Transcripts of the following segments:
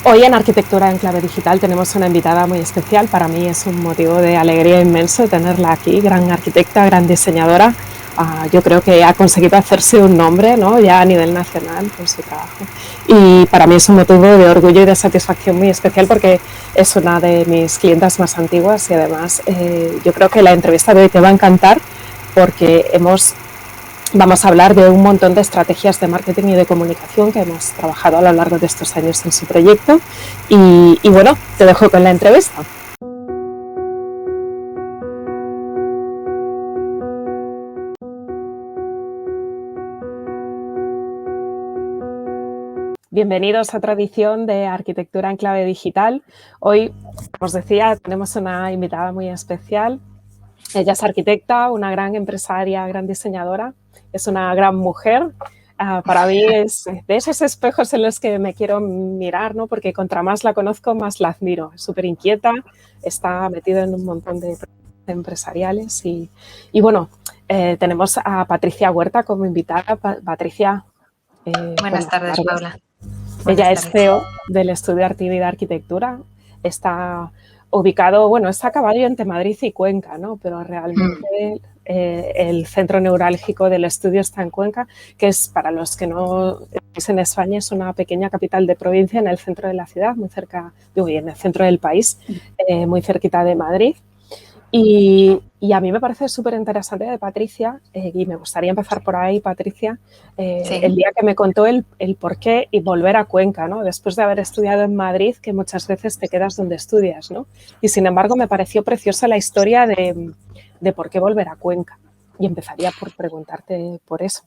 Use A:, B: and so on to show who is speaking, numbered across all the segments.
A: Hoy en Arquitectura en Clave Digital tenemos una invitada muy especial. Para mí es un motivo de alegría inmenso tenerla aquí, gran arquitecta, gran diseñadora. Yo creo que ha conseguido hacerse un nombre, ¿no?, ya a nivel nacional con su trabajo. Y para mí es un motivo de orgullo y de satisfacción muy especial porque es una de mis clientas más antiguas y además yo creo que la entrevista de hoy te va a encantar porque vamos a hablar de un montón de estrategias de marketing y de comunicación que hemos trabajado a lo largo de estos años en su proyecto. Y bueno, te dejo con la entrevista. Bienvenidos a otra edición de Arquitectura en Clave Digital. Hoy, como os decía, tenemos una invitada muy especial. Ella es arquitecta, una gran empresaria, gran diseñadora, es una gran mujer. Para mí es de esos espejos en los que me quiero mirar, ¿no?, porque contra más la conozco, más la admiro. Es súper inquieta, está metida en un montón de proyectos empresariales bueno, tenemos a Patricia Huerta como invitada. Patricia,
B: Buenas
A: buenas
B: tardes,
A: tardes.
B: Paula.
A: Ella
B: Buenas
A: es
B: tardes.
A: CEO del Estudio Artivi de Arquitectura. Está ubicado, bueno, está a caballo entre Madrid y Cuenca, ¿no? Pero realmente el centro neurálgico del estudio está en Cuenca, que es, para los que no estáis en España, es una pequeña capital de provincia en el centro de la ciudad, muy cerca, en el centro del país, muy cerquita de Madrid. Y a mí me parece súper interesante de Patricia, y me gustaría empezar por ahí, Patricia,
B: Sí.
A: el día que me contó el por qué y volver a Cuenca, ¿no?, después de haber estudiado en Madrid, que muchas veces te quedas donde estudias, ¿no? Y sin embargo me pareció preciosa la historia de por qué volver a Cuenca. Y empezaría por preguntarte por eso.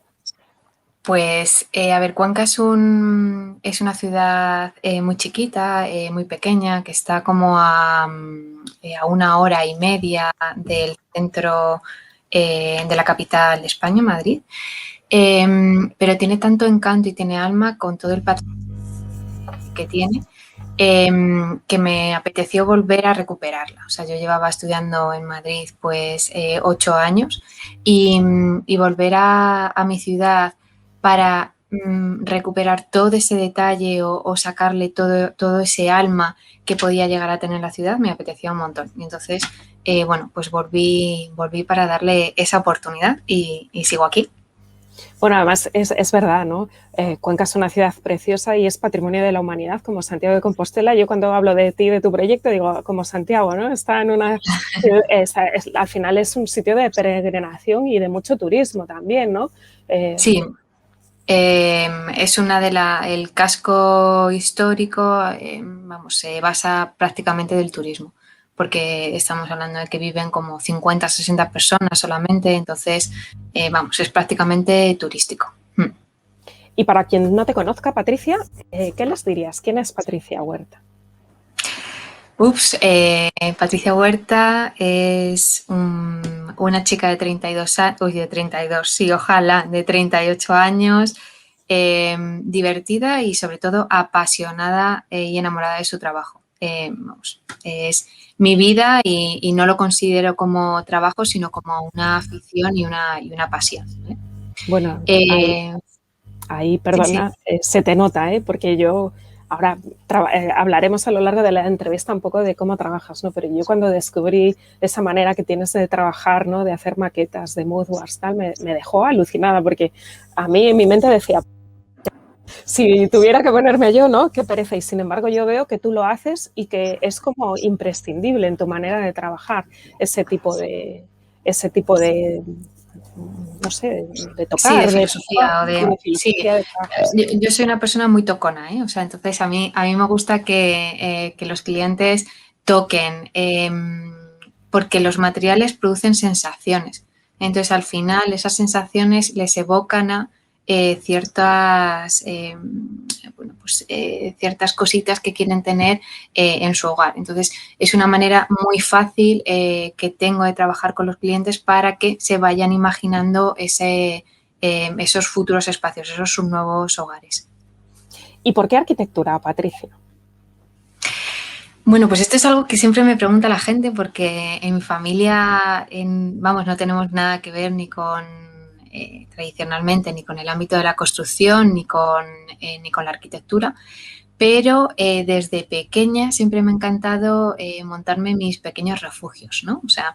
B: Pues, a ver, Cuenca es una ciudad muy chiquita, muy pequeña, que está como a 1 hora y media del centro de la capital de España, Madrid. Pero tiene tanto encanto y tiene alma con todo el patrimonio que tiene, que me apeteció volver a recuperarla. O sea, yo llevaba estudiando en Madrid pues 8 años y volver a mi ciudad para recuperar todo ese detalle o sacarle todo ese alma que podía llegar a tener la ciudad, me apetecía un montón. Y entonces, bueno, pues volví para darle esa oportunidad y sigo aquí.
A: Bueno, además es verdad, ¿no? Cuenca es una ciudad preciosa y es patrimonio de la humanidad, como Santiago de Compostela. Yo cuando hablo de ti, de tu proyecto, digo como Santiago, ¿no? Está en una... al final es un sitio de peregrinación y de mucho turismo también, ¿no?
B: Sí, es el casco histórico, vamos, se basa prácticamente del turismo, porque estamos hablando de que viven como 50, 60 personas solamente, entonces, vamos, es prácticamente turístico.
A: Y para quien no te conozca, Patricia, ¿qué les dirías? ¿Quién es Patricia Huerta?
B: Patricia Huerta es una chica de 32 años, de 32, sí, ojalá, de 38 años, divertida y sobre todo apasionada y enamorada de su trabajo. Vamos, es mi vida y no lo considero como trabajo, sino como una afición y una pasión.
A: Bueno, ahí
B: Sí, sí.
A: perdona, se te nota, porque yo ahora hablaremos a lo largo de la entrevista un poco de cómo trabajas, ¿no? Pero yo cuando descubrí esa manera que tienes de trabajar, ¿no?, de hacer maquetas, de moodboards, tal, me dejó alucinada, porque a mí en mi mente decía, si tuviera que ponerme yo, ¿no?, qué pereza. Y sin embargo yo veo que tú lo haces y que es como imprescindible en tu manera de trabajar ese tipo de no sé, de
B: Sí, de
A: tocar,
B: filosofía o de...
A: de
B: Sí,
A: filosofía de trabajo. Sí.
B: yo soy una persona muy tocona, ¿eh? O sea, entonces a mí me gusta que los clientes toquen, porque los materiales producen sensaciones. Entonces, al final, esas sensaciones les evocan a ciertas, bueno, pues, ciertas cositas que quieren tener en su hogar. Entonces, es una manera muy fácil que tengo de trabajar con los clientes para que se vayan imaginando esos futuros espacios, esos sus nuevos hogares.
A: ¿Y por qué arquitectura, Patricia?
B: Bueno, pues esto es algo que siempre me pregunta la gente porque en mi familia, vamos, no tenemos nada que ver ni con tradicionalmente ni con el ámbito de la construcción ni con la arquitectura, pero desde pequeña siempre me ha encantado montarme mis pequeños refugios, ¿no? O sea,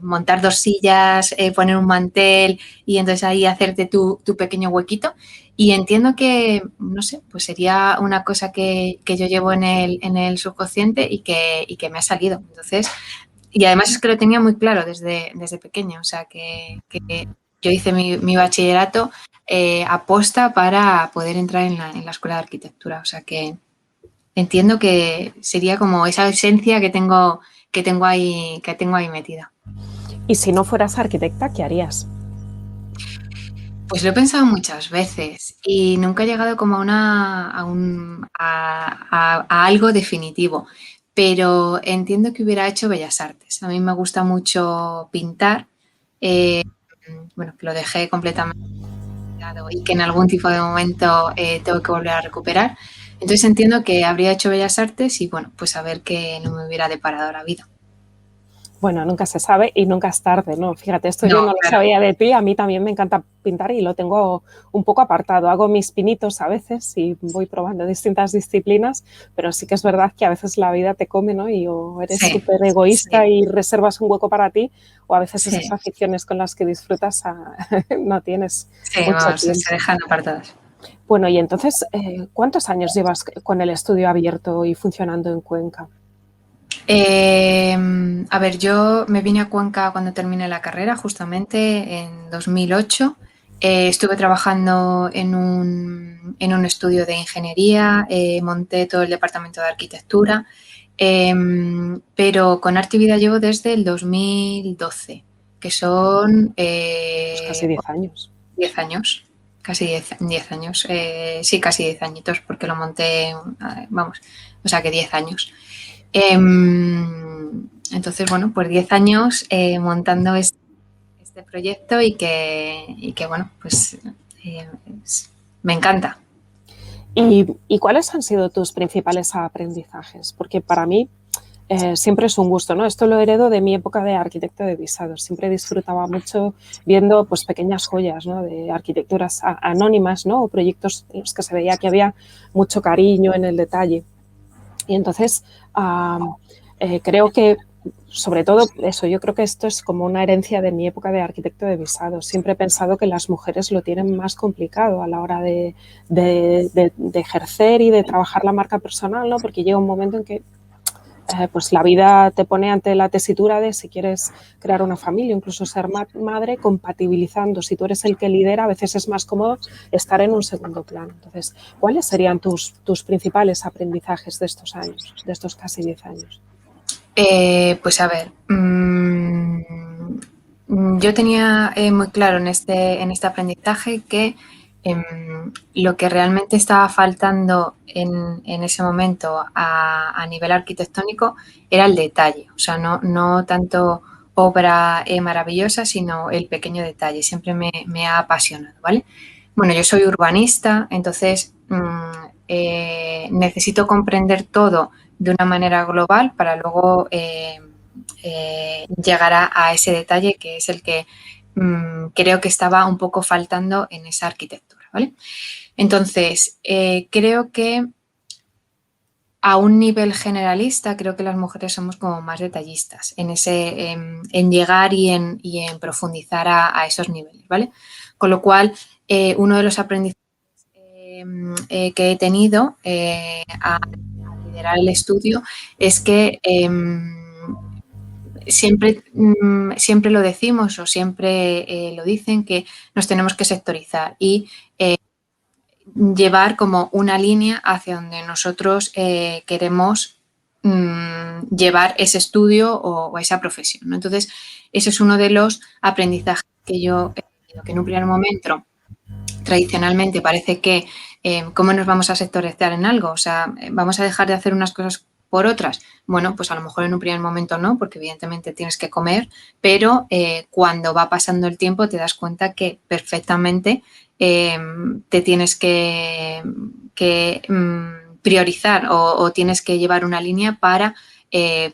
B: montar 2 sillas, poner un mantel y entonces ahí hacerte tu pequeño huequito. Y entiendo que, no sé, pues sería una cosa que yo llevo en el subconsciente y que me ha salido. Entonces, y además es que lo tenía muy claro desde pequeña, o sea, que yo hice mi bachillerato aposta para poder entrar en la escuela de arquitectura, o sea que entiendo que sería como esa esencia que tengo ahí metida.
A: Y si no fueras arquitecta, ¿qué harías?
B: Pues lo he pensado muchas veces y nunca he llegado como a algo definitivo, pero entiendo que hubiera hecho bellas artes. A mí me gusta mucho pintar, eh, bueno, que lo dejé completamente olvidado y que en algún tipo de momento tengo que volver a recuperar. Entonces entiendo que habría hecho bellas artes y bueno, pues a ver qué no me hubiera deparado la vida.
A: Bueno, nunca se sabe y nunca es tarde, ¿no? Fíjate, esto
B: No,
A: yo no lo
B: claro.
A: sabía de ti, a mí también me encanta pintar y lo tengo un poco apartado. Hago mis pinitos a veces y voy probando distintas disciplinas, pero sí que es verdad que a veces la vida te come, ¿no? Y o eres
B: Sí,
A: súper egoísta
B: sí,
A: y reservas un hueco para ti, o a veces esas
B: sí,
A: aficiones con las que disfrutas no tienes
B: sí,
A: mucho
B: vamos, se
A: tiempo.
B: dejan apartadas.
A: Bueno, y entonces, ¿cuántos años llevas con el estudio abierto y funcionando en Cuenca?
B: A ver, yo me vine a Cuenca cuando terminé la carrera, justamente en 2008. Estuve trabajando en un estudio de ingeniería, monté todo el departamento de arquitectura, pero con Arte y Vida llevo desde el 2012, que son
A: Pues casi 10 años.
B: 10 años, casi 10 años, sí, casi 10 añitos, porque lo monté, vamos, o sea que 10 años. Entonces, bueno, pues 10 años montando este proyecto y que bueno, pues eh, me encanta.
A: ¿Y cuáles han sido tus principales aprendizajes? Porque para mí siempre es un gusto, ¿no? Esto lo heredo de mi época de arquitecto de visados. Siempre disfrutaba mucho viendo pues pequeñas joyas, ¿no? De arquitecturas anónimas, ¿no? O proyectos en los que se veía que había mucho cariño en el detalle. Y entonces creo que, sobre todo eso, yo creo que esto es como una herencia de mi época de arquitecto de visados. Siempre he pensado que las mujeres lo tienen más complicado a la hora de ejercer y de trabajar la marca personal, ¿no? Porque llega un momento en que pues la vida te pone ante la tesitura de si quieres crear una familia, incluso ser madre, compatibilizando. Si tú eres el que lidera, a veces es más cómodo estar en un segundo plano. Entonces, ¿cuáles serían tus principales aprendizajes de estos años, de estos casi 10 años?
B: Pues a ver, yo tenía muy claro en este aprendizaje que lo que realmente estaba faltando en ese momento a nivel arquitectónico era el detalle, o sea, no tanto obra maravillosa, sino el pequeño detalle. Siempre me ha apasionado, ¿vale? Bueno, yo soy urbanista, entonces necesito comprender todo de una manera global para luego llegar a ese detalle que es el que creo que estaba un poco faltando en esa arquitectura, ¿vale? Entonces, creo que a un nivel generalista, creo que las mujeres somos como más detallistas en llegar y en profundizar a esos niveles, ¿vale? Con lo cual, uno de los aprendizajes que he tenido a liderar el estudio es que siempre lo decimos o siempre lo dicen que nos tenemos que sectorizar y llevar como una línea hacia donde nosotros queremos llevar ese estudio o esa profesión, ¿no? Entonces, ese es uno de los aprendizajes que yo he tenido, que en un primer momento tradicionalmente parece que cómo nos vamos a sectorizar en algo, o sea, vamos a dejar de hacer unas cosas por otras. Bueno, pues a lo mejor en un primer momento no, porque evidentemente tienes que comer, pero cuando va pasando el tiempo te das cuenta que perfectamente te tienes que priorizar o tienes que llevar una línea para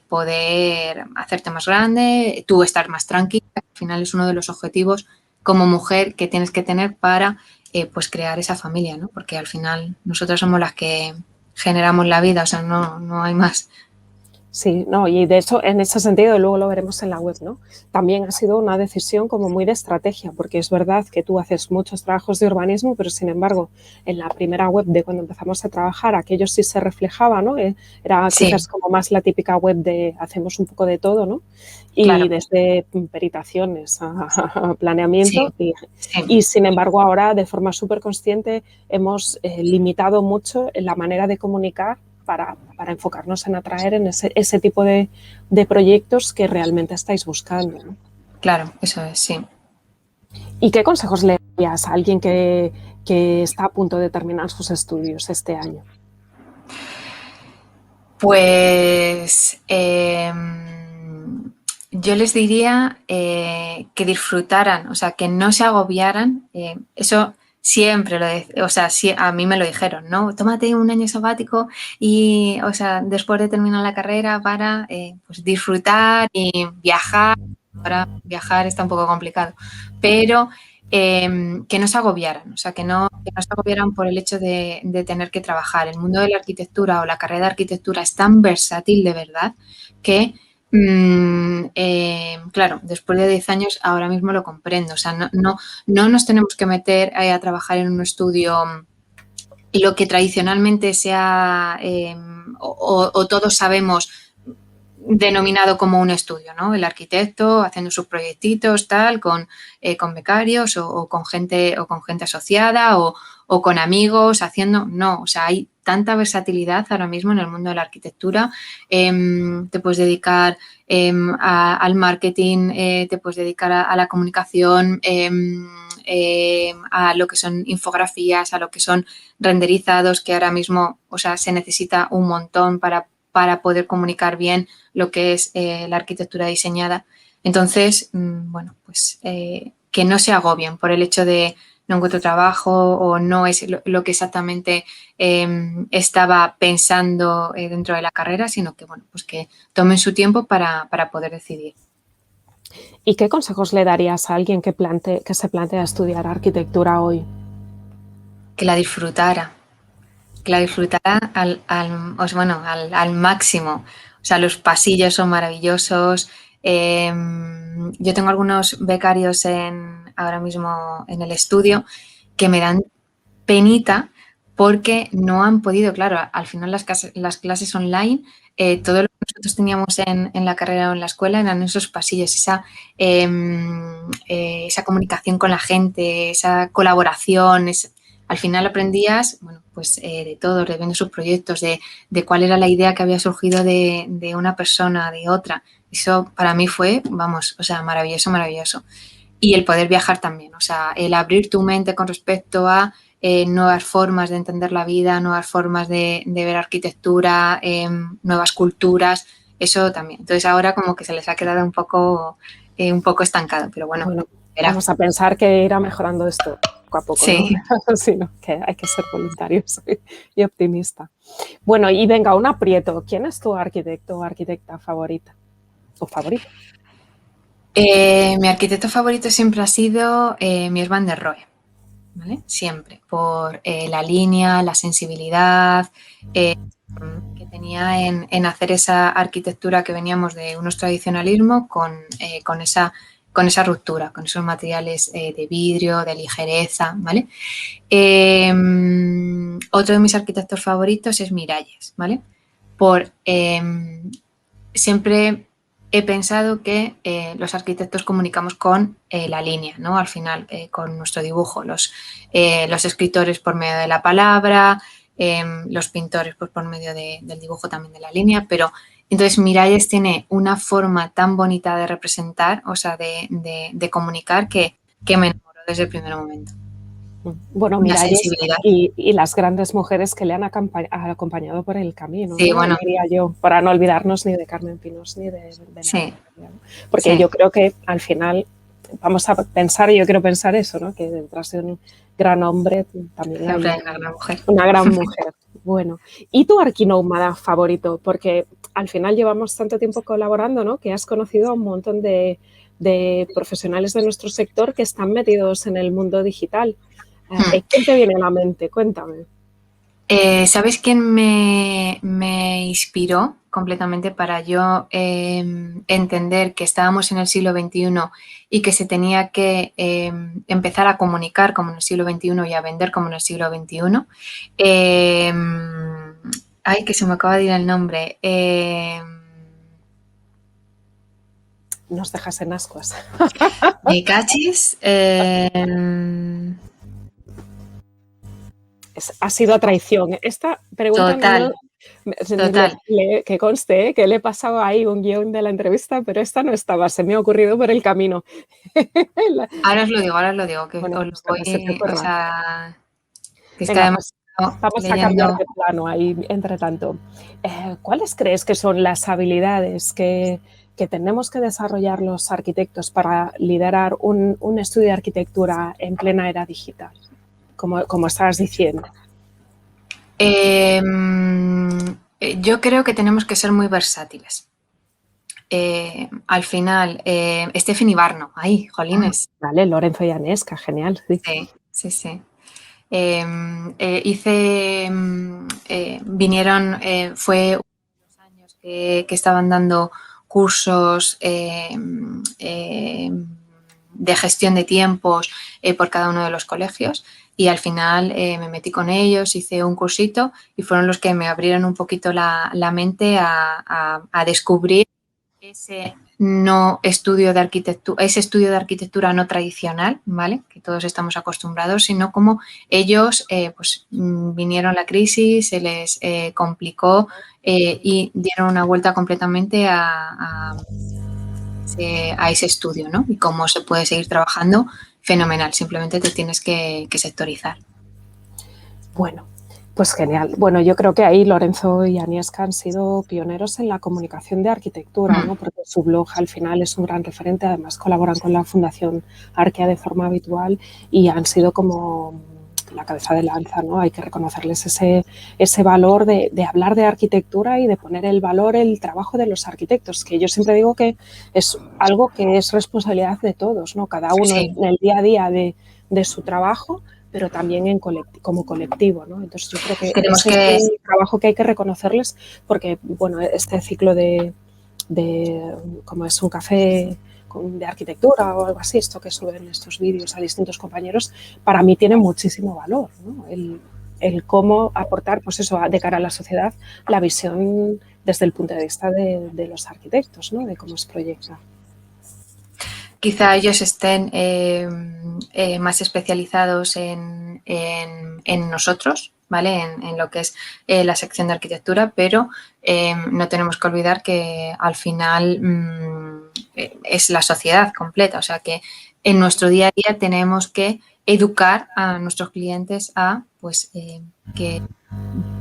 B: poder hacerte más grande, tú estar más tranquila. Al final es uno de los objetivos como mujer que tienes que tener para pues crear esa familia, ¿no? Porque al final nosotras somos las que generamos la vida, o sea, no hay más.
A: Sí, no, y de hecho, en ese sentido, luego lo veremos en la web, ¿no? También ha sido una decisión como muy de estrategia, porque es verdad que tú haces muchos trabajos de urbanismo, pero sin embargo, en la primera web de cuando empezamos a trabajar, aquello sí se reflejaba, ¿no? Era
B: Sí,
A: quizás como más la típica web de hacemos un poco de todo, ¿no? Y
B: claro,
A: desde peritaciones a
B: sí,
A: planeamiento,
B: sí,
A: y sin embargo, ahora de forma súper consciente hemos limitado mucho la manera de comunicar para enfocarnos en atraer en ese tipo de proyectos que realmente estáis buscando, ¿no?
B: claro, eso es, sí.
A: ¿Y qué consejos le darías a alguien que está a punto de terminar sus estudios este año?
B: Pues yo les diría que disfrutaran, o sea, que no se agobiaran. Eso siempre o sea, a mí me lo dijeron, ¿no? Tómate un año sabático y, o sea, después de terminar la carrera para pues disfrutar y viajar. Ahora viajar está un poco complicado, pero que no se agobiaran, o sea, que no se agobiaran por el hecho de tener que trabajar. El mundo de la arquitectura o la carrera de arquitectura es tan versátil de verdad que, claro, después de 10 años ahora mismo lo comprendo. O sea, no nos tenemos que meter a trabajar en un estudio lo que tradicionalmente sea o todos sabemos denominado como un estudio, ¿no? El arquitecto haciendo sus proyectitos, tal, con becarios o con gente asociada o con amigos haciendo. No, o sea, hay tanta versatilidad ahora mismo en el mundo de la arquitectura. Te puedes dedicar al marketing, te puedes dedicar a la comunicación, a lo que son infografías, a lo que son renderizados, que ahora mismo, o sea, se necesita un montón para poder comunicar bien lo que es la arquitectura diseñada. Entonces, bueno, pues que no se agobien por el hecho de no encuentro trabajo o no es lo que exactamente estaba pensando dentro de la carrera, sino que, bueno, pues que tomen su tiempo para poder decidir.
A: ¿Y qué consejos le darías a alguien que se plantea estudiar arquitectura hoy?
B: Que la disfrutara al máximo. O sea, los pasillos son maravillosos. Yo tengo algunos becarios ahora mismo en el estudio que me dan penita porque no han podido, claro, al final las clases online, todo lo que nosotros teníamos en la carrera o en la escuela eran esos pasillos, esa comunicación con la gente, esa colaboración, al final aprendías, bueno, pues de todo, de viendo sus proyectos, de cuál era la idea que había surgido de una persona, de otra. Eso para mí fue, vamos, o sea, maravilloso, maravilloso. Y el poder viajar también, o sea, el abrir tu mente con respecto a nuevas formas de entender la vida, nuevas formas de ver arquitectura, nuevas culturas, eso también. Entonces ahora como que se les ha quedado un poco estancado, pero bueno,
A: Bueno,
B: verá.
A: vamos a pensar que irá mejorando esto poco a poco, ¿no?
B: Sí.
A: Sino que hay que ser voluntarios y optimista. Bueno, y venga, un aprieto. ¿Quién es tu arquitecto o arquitecta favorita o favorito?
B: Mi arquitecto favorito siempre ha sido Mies van der Rohe, ¿vale? Siempre, por la línea, la sensibilidad que tenía en hacer esa arquitectura que veníamos de unos tradicionalismos con esa ruptura, con esos materiales de vidrio, de ligereza, ¿vale? Otro de mis arquitectos favoritos es Miralles, ¿vale? Siempre he pensado que los arquitectos comunicamos con la línea, ¿no? Al final, con nuestro dibujo. Los escritores por medio de la palabra, los pintores pues, por medio del dibujo también de la línea, pero entonces Miralles tiene una forma tan bonita de representar, o sea, de comunicar que me enamoró desde el primer momento.
A: Bueno,
B: Una
A: Miralles
B: sensibilidad.
A: y las grandes mujeres que le han acompañado por el camino,
B: Sí,
A: ¿no?
B: bueno,
A: Diría yo, para no olvidarnos ni de Carmen Pinós ni de
B: sí,
A: Nadia. Porque
B: sí,
A: yo creo que al final vamos a pensar, y yo quiero pensar eso, ¿no? Que detrás de un gran hombre también hay
B: siempre hay una gran mujer.
A: una gran mujer. Bueno, ¿y tu arquinómada favorito? Porque al final llevamos tanto tiempo colaborando, ¿no? Que has conocido a un montón de profesionales de nuestro sector que están metidos en el mundo digital. ¿Quién te viene a la mente? Cuéntame.
B: ¿Sabes quién me inspiró completamente para yo entender que estábamos en el siglo XXI y que se tenía que empezar a comunicar como en el siglo XXI y a vender como en el siglo XXI? Ay, que se me acaba de ir el nombre.
A: Nos dejas en ascuas.
B: Me cachis.
A: Ha sido a traición. Esta pregunta
B: Total, total.
A: que conste, que le he pasado ahí un guión de la entrevista, pero esta no estaba, se me ha ocurrido por el camino.
B: Ahora os lo digo, que
A: Bueno,
B: os lo
A: pues que se te
B: voy, o
A: ocurra.
B: sea, que es que
A: Venga,
B: además
A: pues vamos a cambiar
B: leyendo.
A: de plano ahí, entre tanto. ¿Cuáles crees que son las habilidades que tenemos que desarrollar los arquitectos para liderar un estudio de arquitectura en plena era digital? Como estabas diciendo.
B: Yo creo que tenemos que ser muy versátiles. Al final, Stephanie Barno, ahí, jolines.
A: Vale, Lorenzo y Anesca, genial. Sí.
B: Sí, sí, sí. Vinieron, fue uno de los años que estaban dando cursos de gestión de tiempos por cada uno de los colegios, y al final me metí con ellos, hice un cursito y fueron los que me abrieron un poquito la mente a descubrir ese estudio de arquitectura no tradicional, ¿vale? Que todos estamos acostumbrados, sino como ellos vinieron la crisis, se les complicó y dieron una vuelta completamente a ese estudio, ¿no? Y cómo se puede seguir trabajando, fenomenal. Simplemente te tienes que sectorizar.
A: Bueno, pues genial. Bueno, yo creo que ahí Lorenzo y Agnieszka han sido pioneros en la comunicación de arquitectura, ¿no? Porque su blog al final es un gran referente, además colaboran con la Fundación Arquea de forma habitual y han sido como la cabeza de lanza, ¿no? Hay que reconocerles ese valor de hablar de arquitectura y de poner el valor, el trabajo de los arquitectos, que yo siempre digo que es algo que es responsabilidad de todos, ¿no? Cada uno
B: Sí.
A: en el día a día de su trabajo, pero también como colectivo, ¿no? Entonces yo creo que
B: Tenemos
A: ese es
B: que
A: un trabajo que hay que reconocerles porque, bueno, este ciclo de como es un café de arquitectura o algo así, esto que suben estos vídeos a distintos compañeros, para mí tiene muchísimo valor, ¿no? El cómo aportar, pues eso, de cara a la sociedad, la visión desde el punto de vista de los arquitectos, ¿no? De cómo se proyecta.
B: quizá ellos estén más especializados en nosotros, ¿vale? En lo que es la sección de arquitectura, pero no tenemos que olvidar que al final es la sociedad completa, o sea que en nuestro día a día tenemos que educar a nuestros clientes a que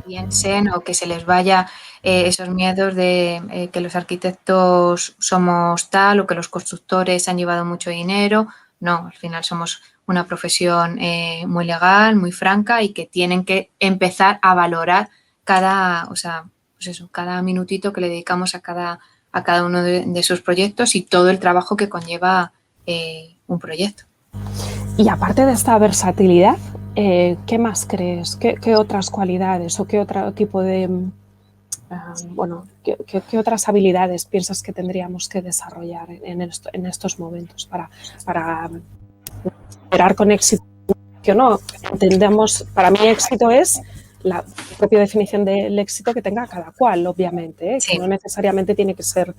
B: piensen o que se les vaya esos miedos de que los arquitectos somos tal o que los constructores han llevado mucho dinero. No, al final somos una profesión muy legal, muy franca y que tienen que empezar a valorar cada minutito que le dedicamos a cada uno de sus proyectos y todo el trabajo que conlleva un proyecto.
A: Y aparte de esta versatilidad, ¿qué más crees? ¿Qué otras cualidades o qué otro tipo de, qué otras habilidades piensas que tendríamos que desarrollar en estos momentos para operar con éxito? No, entendemos, para mí éxito es la propia definición del éxito que tenga cada cual, obviamente,
B: Sí.
A: que no necesariamente tiene que ser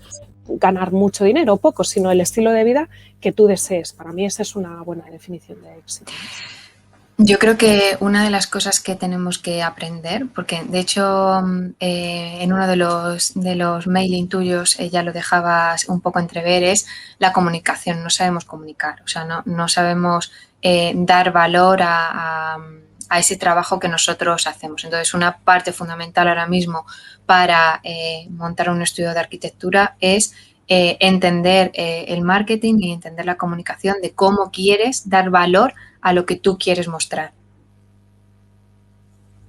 A: ganar mucho dinero o poco, sino el estilo de vida que tú desees. Para mí esa es una buena definición de éxito.
B: Yo creo que una de las cosas que tenemos que aprender, porque de hecho en uno de los mailing tuyos ya lo dejabas un poco entrever, es la comunicación. No sabemos comunicar, o sea, no sabemos dar valor a ese trabajo que nosotros hacemos. Entonces, una parte fundamental ahora mismo para montar un estudio de arquitectura es entender el marketing y entender la comunicación de cómo quieres dar valor a lo que tú quieres mostrar.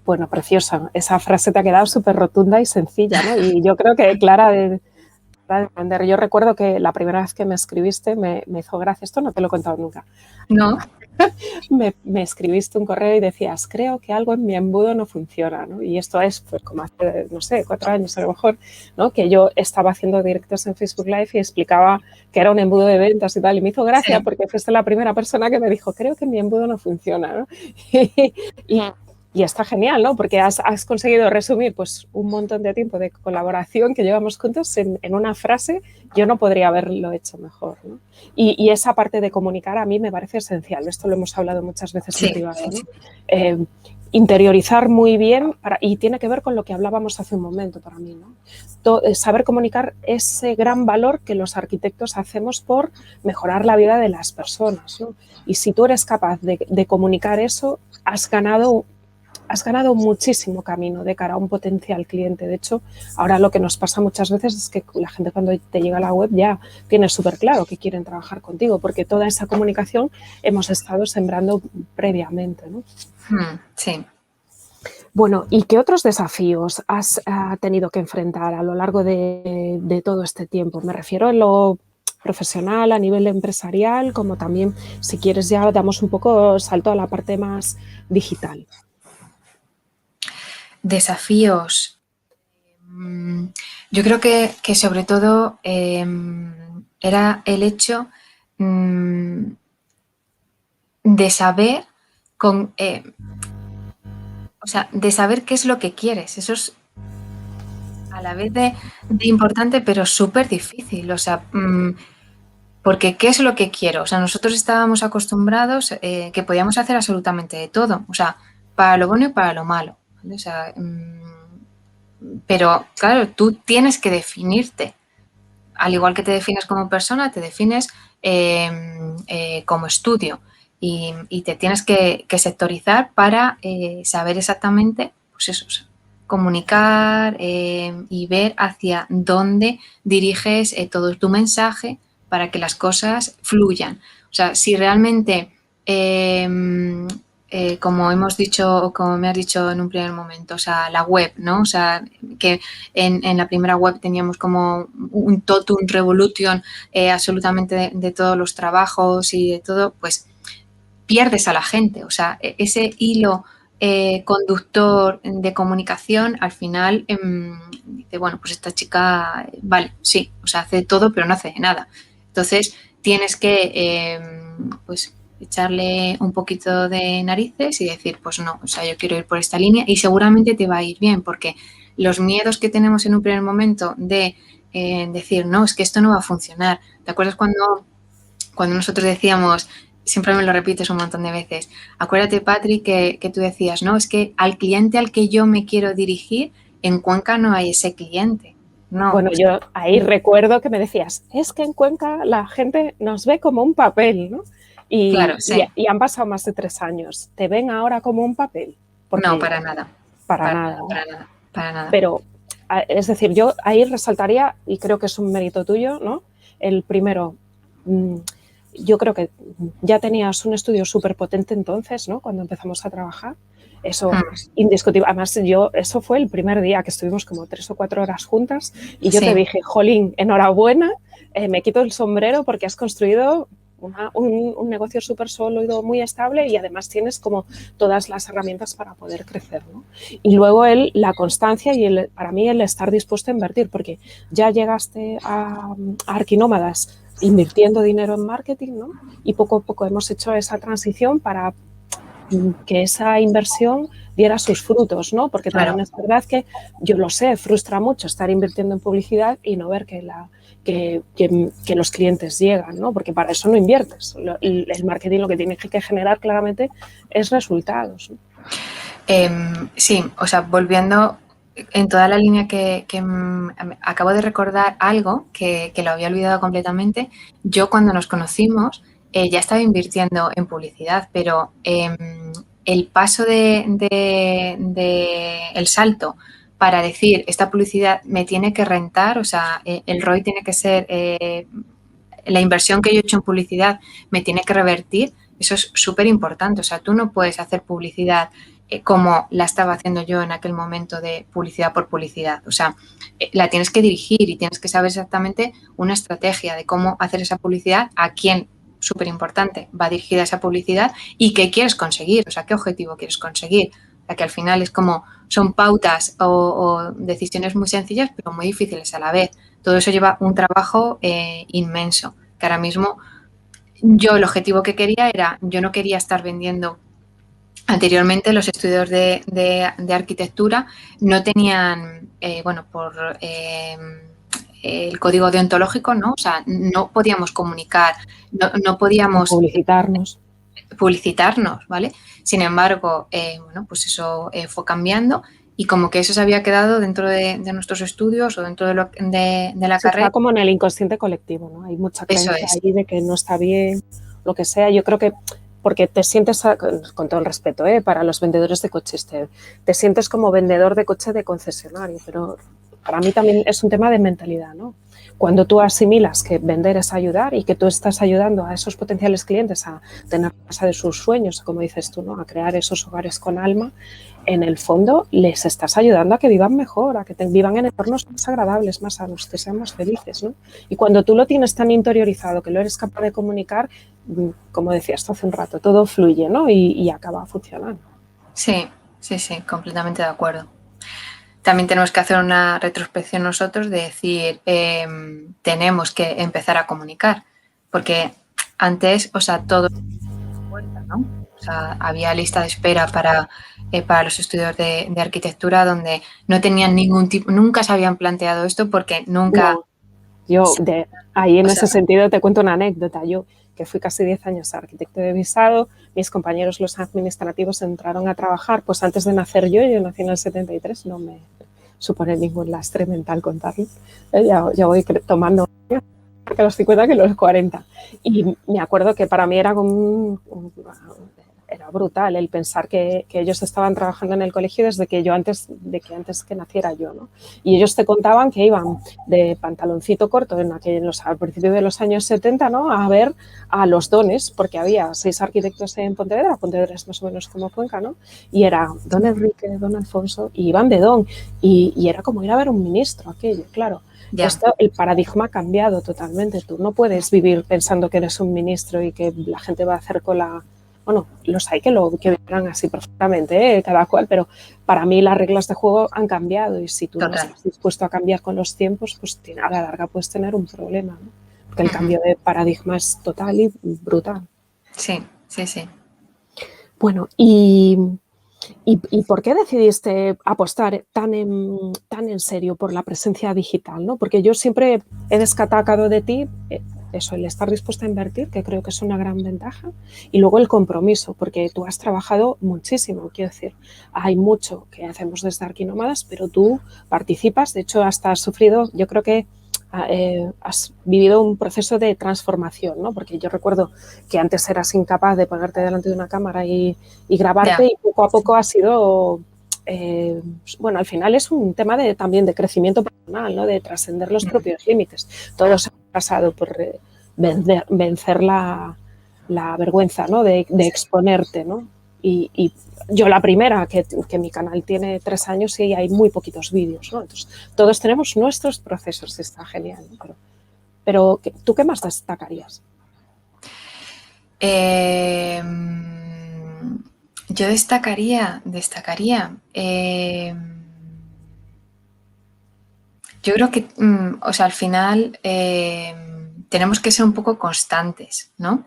A: Bueno, preciosa. Esa frase te ha quedado súper rotunda y sencilla, ¿no? Y yo creo que clara de entender. Yo recuerdo que la primera vez que me escribiste me hizo gracia. Esto no te lo he contado nunca.
B: No.
A: Me escribiste un correo y decías, creo que algo en mi embudo no funciona, ¿no? Y esto es, pues, como hace, no sé, 4 años a lo mejor, ¿no? Que yo estaba haciendo directos en Facebook Live y explicaba que era un embudo de ventas y tal. Y me hizo gracia porque fuiste la primera persona que me dijo, creo que mi embudo no funciona, ¿no? Y está genial, ¿no? Porque has conseguido resumir pues un montón de tiempo de colaboración que llevamos juntos en una frase. Yo no podría haberlo hecho mejor, ¿no? Y esa parte de comunicar a mí me parece esencial. Esto lo hemos hablado muchas veces en privado, ¿no? Interiorizar muy bien y tiene que ver con lo que hablábamos hace un momento para mí, ¿no? Saber comunicar ese gran valor que los arquitectos hacemos por mejorar la vida de las personas, ¿no? Y si tú eres capaz de comunicar eso, has ganado muchísimo camino de cara a un potencial cliente. De hecho, ahora lo que nos pasa muchas veces es que la gente cuando te llega a la web ya tiene súper claro que quieren trabajar contigo, porque toda esa comunicación hemos estado sembrando previamente, ¿no?
B: Sí.
A: Bueno, ¿y qué otros desafíos has tenido que enfrentar a lo largo de todo este tiempo? Me refiero en lo profesional, a nivel empresarial, como también, si quieres, ya damos un poco salto a la parte más digital.
B: Desafíos. Yo creo que sobre todo era el hecho de saber de saber qué es lo que quieres. Eso es a la vez de importante, pero súper difícil. O sea, porque ¿qué es lo que quiero? O sea, nosotros estábamos acostumbrados que podíamos hacer absolutamente de todo. O sea, para lo bueno y para lo malo. ¿Vale? O sea, pero claro, tú tienes que definirte. Al igual que te defines como persona, te defines como estudio y te tienes que sectorizar para saber exactamente, pues eso, comunicar y ver hacia dónde diriges todo tu mensaje para que las cosas fluyan. O sea, si realmente como hemos dicho, como me has dicho en un primer momento, o sea, la web, ¿no? O sea, que en la primera web teníamos como un totum revolution absolutamente de todos los trabajos y de todo, pues pierdes a la gente. O sea, ese hilo conductor de comunicación, al final dice, bueno, pues esta chica, vale, sí, o sea, hace todo, pero no hace nada. Entonces, tienes que, pues, echarle un poquito de narices y decir, pues no, o sea, yo quiero ir por esta línea y seguramente te va a ir bien, porque los miedos que tenemos en un primer momento de decir, no, es que esto no va a funcionar. ¿Te acuerdas cuando nosotros decíamos, siempre me lo repites un montón de veces, acuérdate, Patri, que tú decías, no, es que al cliente al que yo me quiero dirigir, en Cuenca no hay ese cliente. No.
A: Bueno, yo ahí recuerdo que me decías, es que en Cuenca la gente nos ve como un papel, ¿no? Y,
B: claro, sí.
A: y han pasado más de 3 años. ¿Te ven ahora como un papel? Porque
B: no, para nada.
A: Para nada.
B: Para nada.
A: Pero, es decir, yo ahí resaltaría, y creo que es un mérito tuyo, ¿no? El primero, yo creo que ya tenías un estudio súper potente entonces, ¿no? Cuando empezamos a trabajar. Eso, indiscutible. Además, eso fue el primer día que estuvimos como 3 o 4 horas juntas y yo te dije, jolín, enhorabuena, me quito el sombrero porque has construido un negocio súper sólido, muy estable y además tienes como todas las herramientas para poder crecer, ¿no? Y luego la constancia y para mí el estar dispuesto a invertir, porque ya llegaste a Arquinómadas invirtiendo dinero en marketing, ¿no? Y poco a poco hemos hecho esa transición para que esa inversión diera sus frutos, ¿no? Porque también es verdad que, yo lo sé, frustra mucho estar invirtiendo en publicidad y no ver que los clientes llegan, ¿no? Porque para eso no inviertes. El marketing lo que tiene que generar claramente es resultados, ¿no?
B: Sí, o sea, volviendo en toda la línea que acabo de recordar algo que lo había olvidado completamente. Yo cuando nos conocimos ya estaba invirtiendo en publicidad, pero el paso el salto para decir esta publicidad me tiene que rentar, o sea, el ROI tiene que ser, la inversión que yo he hecho en publicidad me tiene que revertir, eso es súper importante. O sea, tú no puedes hacer publicidad como la estaba haciendo yo en aquel momento de publicidad por publicidad. O sea, la tienes que dirigir y tienes que saber exactamente una estrategia de cómo hacer esa publicidad, a quién, súper importante, va dirigida esa publicidad y qué quieres conseguir, o sea, qué objetivo quieres conseguir. O sea, que al final es como, son pautas o decisiones muy sencillas, pero muy difíciles a la vez. Todo eso lleva un trabajo inmenso, que ahora mismo yo el objetivo que quería era, yo no quería estar vendiendo. Anteriormente los estudios de arquitectura no tenían, por el código deontológico, ¿no? O sea, no podíamos comunicar, no podíamos
A: Publicitarnos.
B: publicitarnos, ¿vale? Sin embargo, pues eso fue cambiando y como que eso se había quedado dentro de nuestros estudios o dentro de la
A: Sí,
B: carrera.
A: está como en el inconsciente colectivo, ¿no? Hay mucha
B: Eso
A: creencia
B: es.
A: ahí de que no está bien, lo que sea. Yo creo que porque te sientes, con todo el respeto, para los vendedores de coches, te sientes como vendedor de coche de concesionario, pero para mí también es un tema de mentalidad, ¿no? Cuando tú asimilas que vender es ayudar y que tú estás ayudando a esos potenciales clientes a tener la casa de sus sueños, como dices tú, ¿no? A crear esos hogares con alma, en el fondo les estás ayudando a que vivan mejor, a que vivan en entornos más agradables, más sanos, que sean más felices, ¿no? Y cuando tú lo tienes tan interiorizado, que lo eres capaz de comunicar, como decías hace un rato, todo fluye, ¿no? Y acaba funcionando.
B: Sí, completamente de acuerdo. También tenemos que hacer una retrospección nosotros de decir, tenemos que empezar a comunicar, porque antes, o sea, todo vuelta, ¿no? O sea, había lista de espera para los estudios de arquitectura donde no tenían ningún tipo, nunca se habían planteado esto porque nunca...
A: No, yo ahí en
B: O
A: ese
B: sea,
A: sentido te cuento una anécdota. Yo, que fui casi 10 años arquitecto de visado, mis compañeros los administrativos entraron a trabajar, pues antes de nacer yo nací en el 73, no me supone ningún lastre mental contarlo. Ya voy tomando que los 50 que los 40. Y me acuerdo que para mí era como era brutal el pensar que ellos estaban trabajando en el colegio desde que antes que naciera yo, ¿no? Y ellos te contaban que iban de pantaloncito corto al principio de los años 70, ¿no? A ver a los dones, porque había 6 arquitectos en Pontevedra es más o menos como Cuenca, ¿no? Y era don Enrique, don Alfonso, y iban de don, y era como ir a ver un ministro aquello, claro.
B: ya,
A: Esto, el paradigma ha cambiado totalmente. Tú no puedes vivir pensando que eres un ministro y que la gente va a hacer cola. Bueno, los hay que vivirán así perfectamente, cada cual, pero para mí las reglas de juego han cambiado y si tú no
B: total.
A: estás dispuesto a cambiar con los tiempos, pues a la larga puedes tener un problema, ¿no? Porque el cambio de paradigma es total y brutal.
B: Sí, sí, sí.
A: Bueno, ¿y por qué decidiste apostar tan en serio por la presencia digital, ¿no? Porque yo siempre he destacado de ti eso, el estar dispuesta a invertir, que creo que es una gran ventaja, y luego el compromiso, porque tú has trabajado muchísimo, quiero decir, hay mucho que hacemos desde Arquinómadas, pero tú participas, de hecho hasta has sufrido, yo creo que has vivido un proceso de transformación, ¿no? Porque yo recuerdo que antes eras incapaz de ponerte delante de una cámara y grabarte
B: Ya.
A: y poco a poco ha sido, bueno, al final es un tema también de crecimiento personal, ¿no? De trascender los propios límites. Todos hemos pasado por vencer la vergüenza, ¿no? De exponerte, ¿no? Y yo la primera, que mi canal tiene 3 años y hay muy poquitos vídeos, ¿no? Entonces, todos tenemos nuestros procesos, está genial, ¿no? Pero ¿tú qué más destacarías?
B: Yo destacaría, yo creo que, o sea, al final tenemos que ser un poco constantes, ¿no?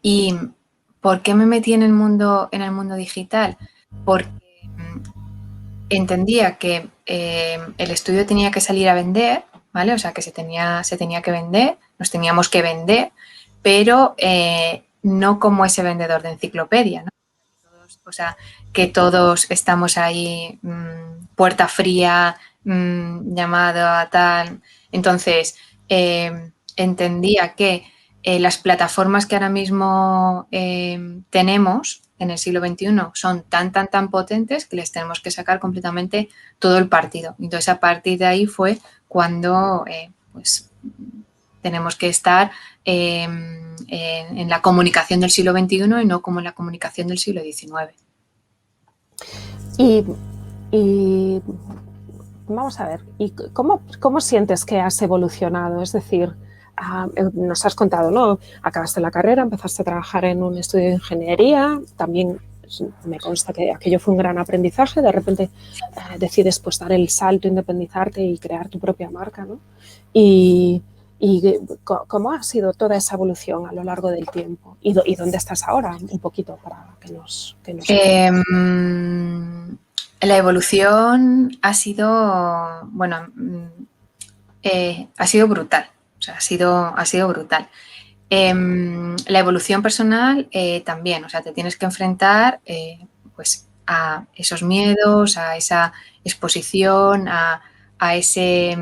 B: ¿Y por qué me metí en el mundo digital? Porque entendía que el estudio tenía que salir a vender, ¿vale? O sea, que se tenía que vender, nos teníamos que vender, pero no como ese vendedor de enciclopedia, ¿no? O sea, que todos estamos ahí, puerta fría, llamado a tal. Entonces, entendía que las plataformas que ahora mismo tenemos en el siglo XXI son tan potentes que les tenemos que sacar completamente todo el partido. Entonces, a partir de ahí fue cuando pues tenemos que estar en la comunicación del siglo XXI y no como en la comunicación del siglo XIX.
A: Y, y vamos a ver, ¿y cómo sientes que has evolucionado? Es decir, nos has contado, ¿no? Acabaste la carrera, empezaste a trabajar en un estudio de ingeniería, también me consta que aquello fue un gran aprendizaje, de repente decides pues dar el salto, independizarte y crear tu propia marca, ¿no? Y cómo ha sido toda esa evolución a lo largo del tiempo y dónde estás ahora, un poquito para que nos
B: la evolución ha sido, bueno, ha sido brutal, o sea, ha sido brutal. La evolución personal también, o sea, te tienes que enfrentar pues a esos miedos, a esa exposición, a ese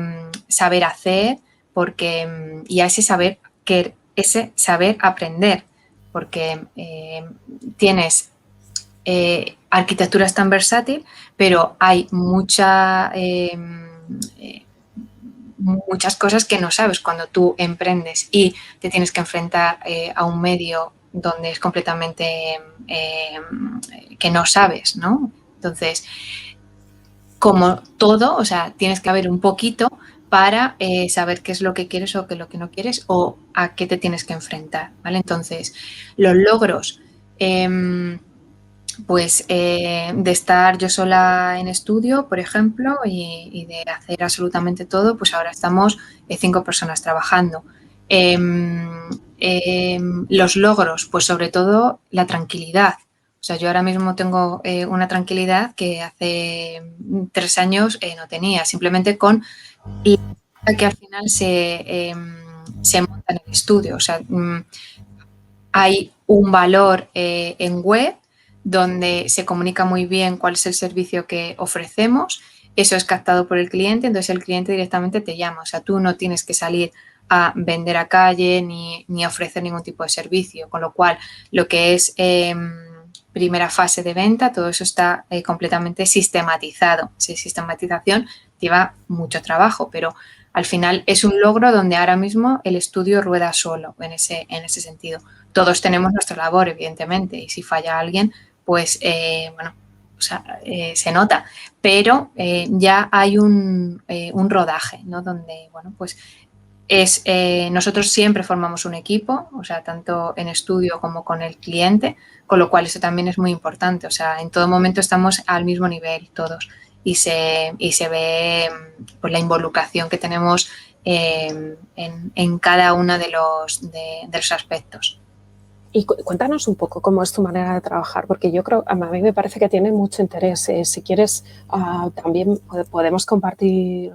B: saber hacer, porque y a ese saber aprender, porque tienes arquitectura es tan versátil, pero hay muchas cosas que no sabes cuando tú emprendes y te tienes que enfrentar a un medio donde es completamente que no sabes, ¿no? Entonces, como todo, o sea, tienes que haber un poquito para saber qué es lo que quieres o qué es lo que no quieres o a qué te tienes que enfrentar, ¿vale? Entonces, los logros, pues de estar yo sola en estudio, por ejemplo, y de hacer absolutamente todo, pues ahora estamos 5 personas trabajando. Los logros, pues sobre todo la tranquilidad. O sea, yo ahora mismo tengo una tranquilidad que hace 3 años no tenía, simplemente con la que al final se monta en el estudio. O sea, hay un valor en web donde se comunica muy bien cuál es el servicio que ofrecemos, eso es captado por el cliente, entonces el cliente directamente te llama, o sea, tú no tienes que salir a vender a calle ni ofrecer ningún tipo de servicio, con lo cual lo que es primera fase de venta, todo eso está completamente sistematizado. Esa sistematización lleva mucho trabajo, pero al final es un logro donde ahora mismo el estudio rueda solo en ese sentido. Todos tenemos nuestra labor, evidentemente, y si falla alguien, pues bueno, o sea, se nota, pero ya hay un rodaje, ¿no? Donde, bueno, pues nosotros siempre formamos un equipo, o sea, tanto en estudio como con el cliente, con lo cual eso también es muy importante, o sea, en todo momento estamos al mismo nivel todos y se ve pues, la involucración que tenemos en cada uno de los aspectos.
A: Y cuéntanos un poco cómo es tu manera de trabajar, porque yo creo, a mí me parece que tiene mucho interés. Si quieres, también podemos compartir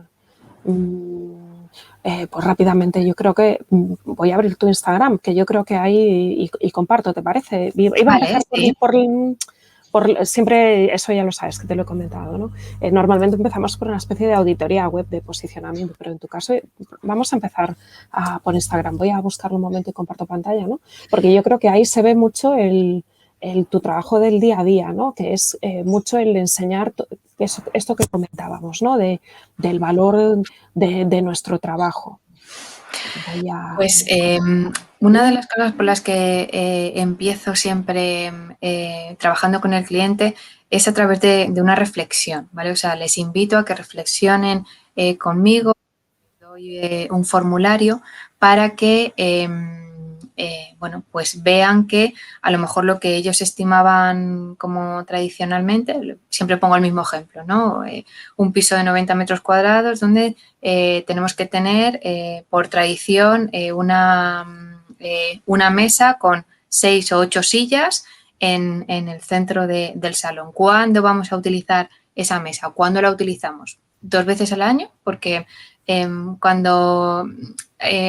A: pues rápidamente. Yo creo que voy a abrir tu Instagram, que yo creo que hay y comparto, ¿te parece? Iba a
B: Vale,
A: empezar
B: sí.
A: siempre, eso ya lo sabes, que te lo he comentado, ¿no? Normalmente empezamos por una especie de auditoría web de posicionamiento, pero en tu caso vamos a empezar por Instagram. Voy a buscarlo un momento y comparto pantalla, ¿no? Porque yo creo que ahí se ve mucho tu trabajo del día a día, ¿no? Que es mucho el enseñar esto que comentábamos, ¿no? Del valor de nuestro trabajo.
B: Pues una de las cosas por las que empiezo siempre trabajando con el cliente es a través de una reflexión, ¿vale? O sea, les invito a que reflexionen conmigo, doy un formulario para que, bueno, pues vean que a lo mejor lo que ellos estimaban como tradicionalmente, siempre pongo el mismo ejemplo, ¿no? Un piso de 90 metros cuadrados donde tenemos que tener por tradición una mesa con 6 o 8 sillas en el centro del salón. ¿Cuándo vamos a utilizar esa mesa? ¿Cuándo la utilizamos? 2 veces al año, porque cuando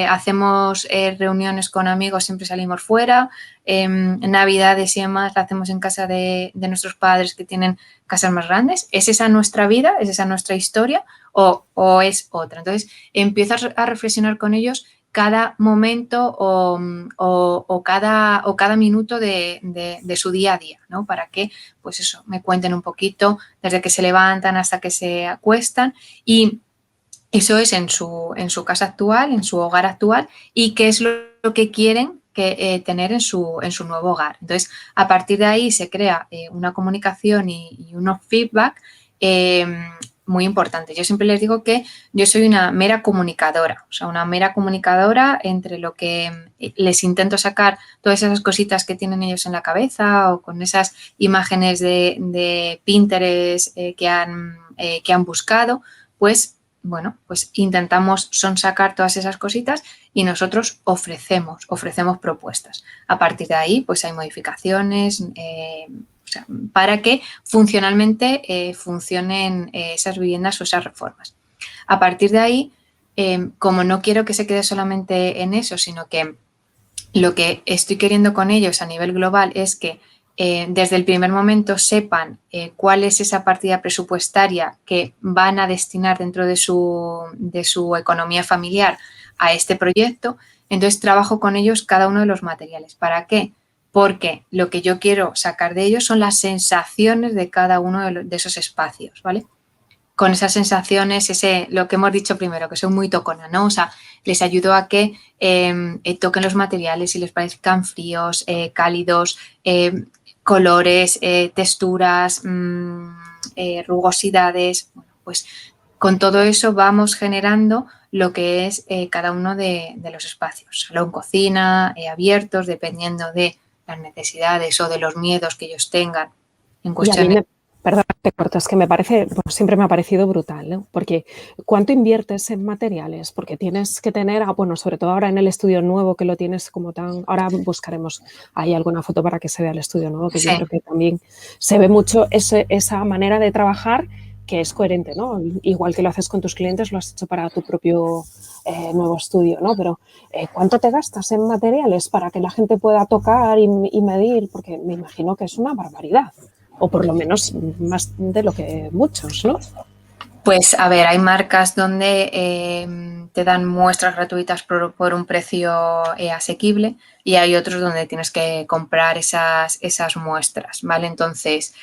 B: hacemos reuniones con amigos siempre salimos fuera, navidades y demás la hacemos en casa de nuestros padres que tienen casas más grandes. ¿Es esa nuestra vida? ¿Es esa nuestra historia? ¿O es otra? Entonces empiezo a reflexionar con ellos cada momento o cada minuto de su día a día, ¿no? Para que, pues eso, me cuenten un poquito desde que se levantan hasta que se acuestan y eso es en su casa actual, en su hogar actual y qué es lo que quieren tener en su nuevo hogar. Entonces, a partir de ahí se crea una comunicación y unos feedback muy importantes. Yo siempre les digo que yo soy una mera comunicadora, o sea, una mera comunicadora entre lo que les intento sacar todas esas cositas que tienen ellos en la cabeza o con esas imágenes de Pinterest que han buscado, pues bueno, pues intentamos sonsacar todas esas cositas y nosotros ofrecemos propuestas. A partir de ahí, pues hay modificaciones o sea, para que funcionalmente funcionen esas viviendas o esas reformas. A partir de ahí, como no quiero que se quede solamente en eso, sino que lo que estoy queriendo con ellos a nivel global es que desde el primer momento sepan cuál es esa partida presupuestaria que van a destinar dentro de su economía familiar a este proyecto. Entonces trabajo con ellos cada uno de los materiales. ¿Para qué? Porque lo que yo quiero sacar de ellos son las sensaciones de cada uno de esos espacios, ¿vale? Con esas sensaciones, lo que hemos dicho primero, que son muy tocona, ¿no? O sea, les ayudo a que toquen los materiales y les parezcan fríos, cálidos, colores, texturas, rugosidades. Bueno, pues con todo eso vamos generando lo que es cada uno de los espacios. Salón, cocina, abiertos, dependiendo de las necesidades o de los miedos que ellos tengan en cuestiones.
A: Perdón, te corto, es que me parece, pues siempre me ha parecido brutal, ¿no? Porque ¿cuánto inviertes en materiales? Porque tienes que tener, bueno, sobre todo ahora en el estudio nuevo que lo tienes como tan, ahora buscaremos ahí alguna foto para que se vea el estudio nuevo, que sí. Yo creo que también se ve mucho esa manera de trabajar que es coherente, ¿no? Igual que lo haces con tus clientes, lo has hecho para tu propio nuevo estudio, ¿no? Pero ¿cuánto te gastas en materiales para que la gente pueda tocar y medir? Porque me imagino que es una barbaridad. O por lo menos más de lo que muchos, ¿no?
B: Pues a ver, hay marcas donde te dan muestras gratuitas por un precio asequible y hay otros donde tienes que comprar esas muestras, ¿vale? Entonces,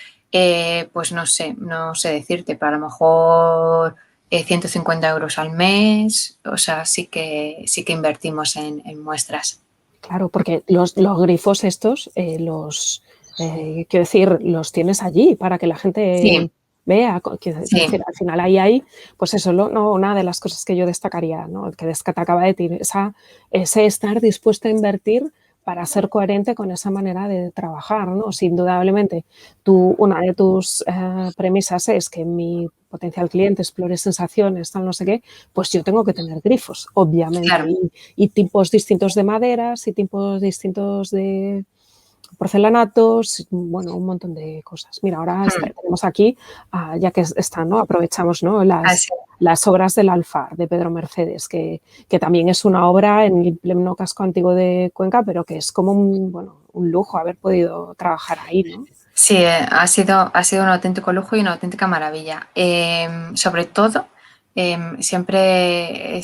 B: pues no sé decirte, pero a lo mejor 150 euros al mes, o sea, sí que invertimos en muestras.
A: Claro, porque los grifos estos, quiero decir, los tienes allí para que la gente
B: Sí.
A: vea. Quiero decir, al final ahí hay, pues eso, no, una de las cosas que yo destacaría, ¿no? Que te acaba de decir, ese estar dispuesto a invertir para ser coherente con esa manera de trabajar, ¿no? Si indudablemente una de tus premisas es que mi potencial cliente explore sensaciones, tal no sé qué, pues yo tengo que tener grifos, obviamente,
B: claro.
A: y tipos distintos de maderas y tipos distintos de porcelanatos, bueno, un montón de cosas. Mira, ahora tenemos aquí, ya que están, ¿no? Aprovechamos, ¿no? Las obras del Alfar de Pedro Mercedes, que también es una obra en el pleno casco antiguo de Cuenca, pero que es como un lujo haber podido trabajar ahí, ¿no?
B: Sí, ha sido un auténtico lujo y una auténtica maravilla. Sobre todo, siempre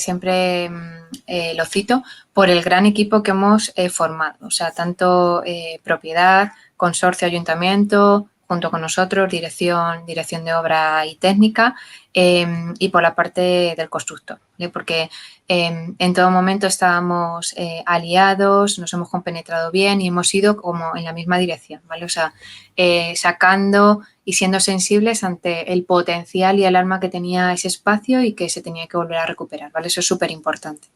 B: lo cito por el gran equipo que hemos formado. O sea, tanto propiedad, consorcio, ayuntamiento, junto con nosotros, dirección de obra y técnica, y por la parte del constructor, ¿vale? Porque en todo momento estábamos aliados, nos hemos compenetrado bien y hemos ido como en la misma dirección, ¿vale? O sea, sacando y siendo sensibles ante el potencial y el alma que tenía ese espacio y que se tenía que volver a recuperar, ¿vale? Eso es súper importante.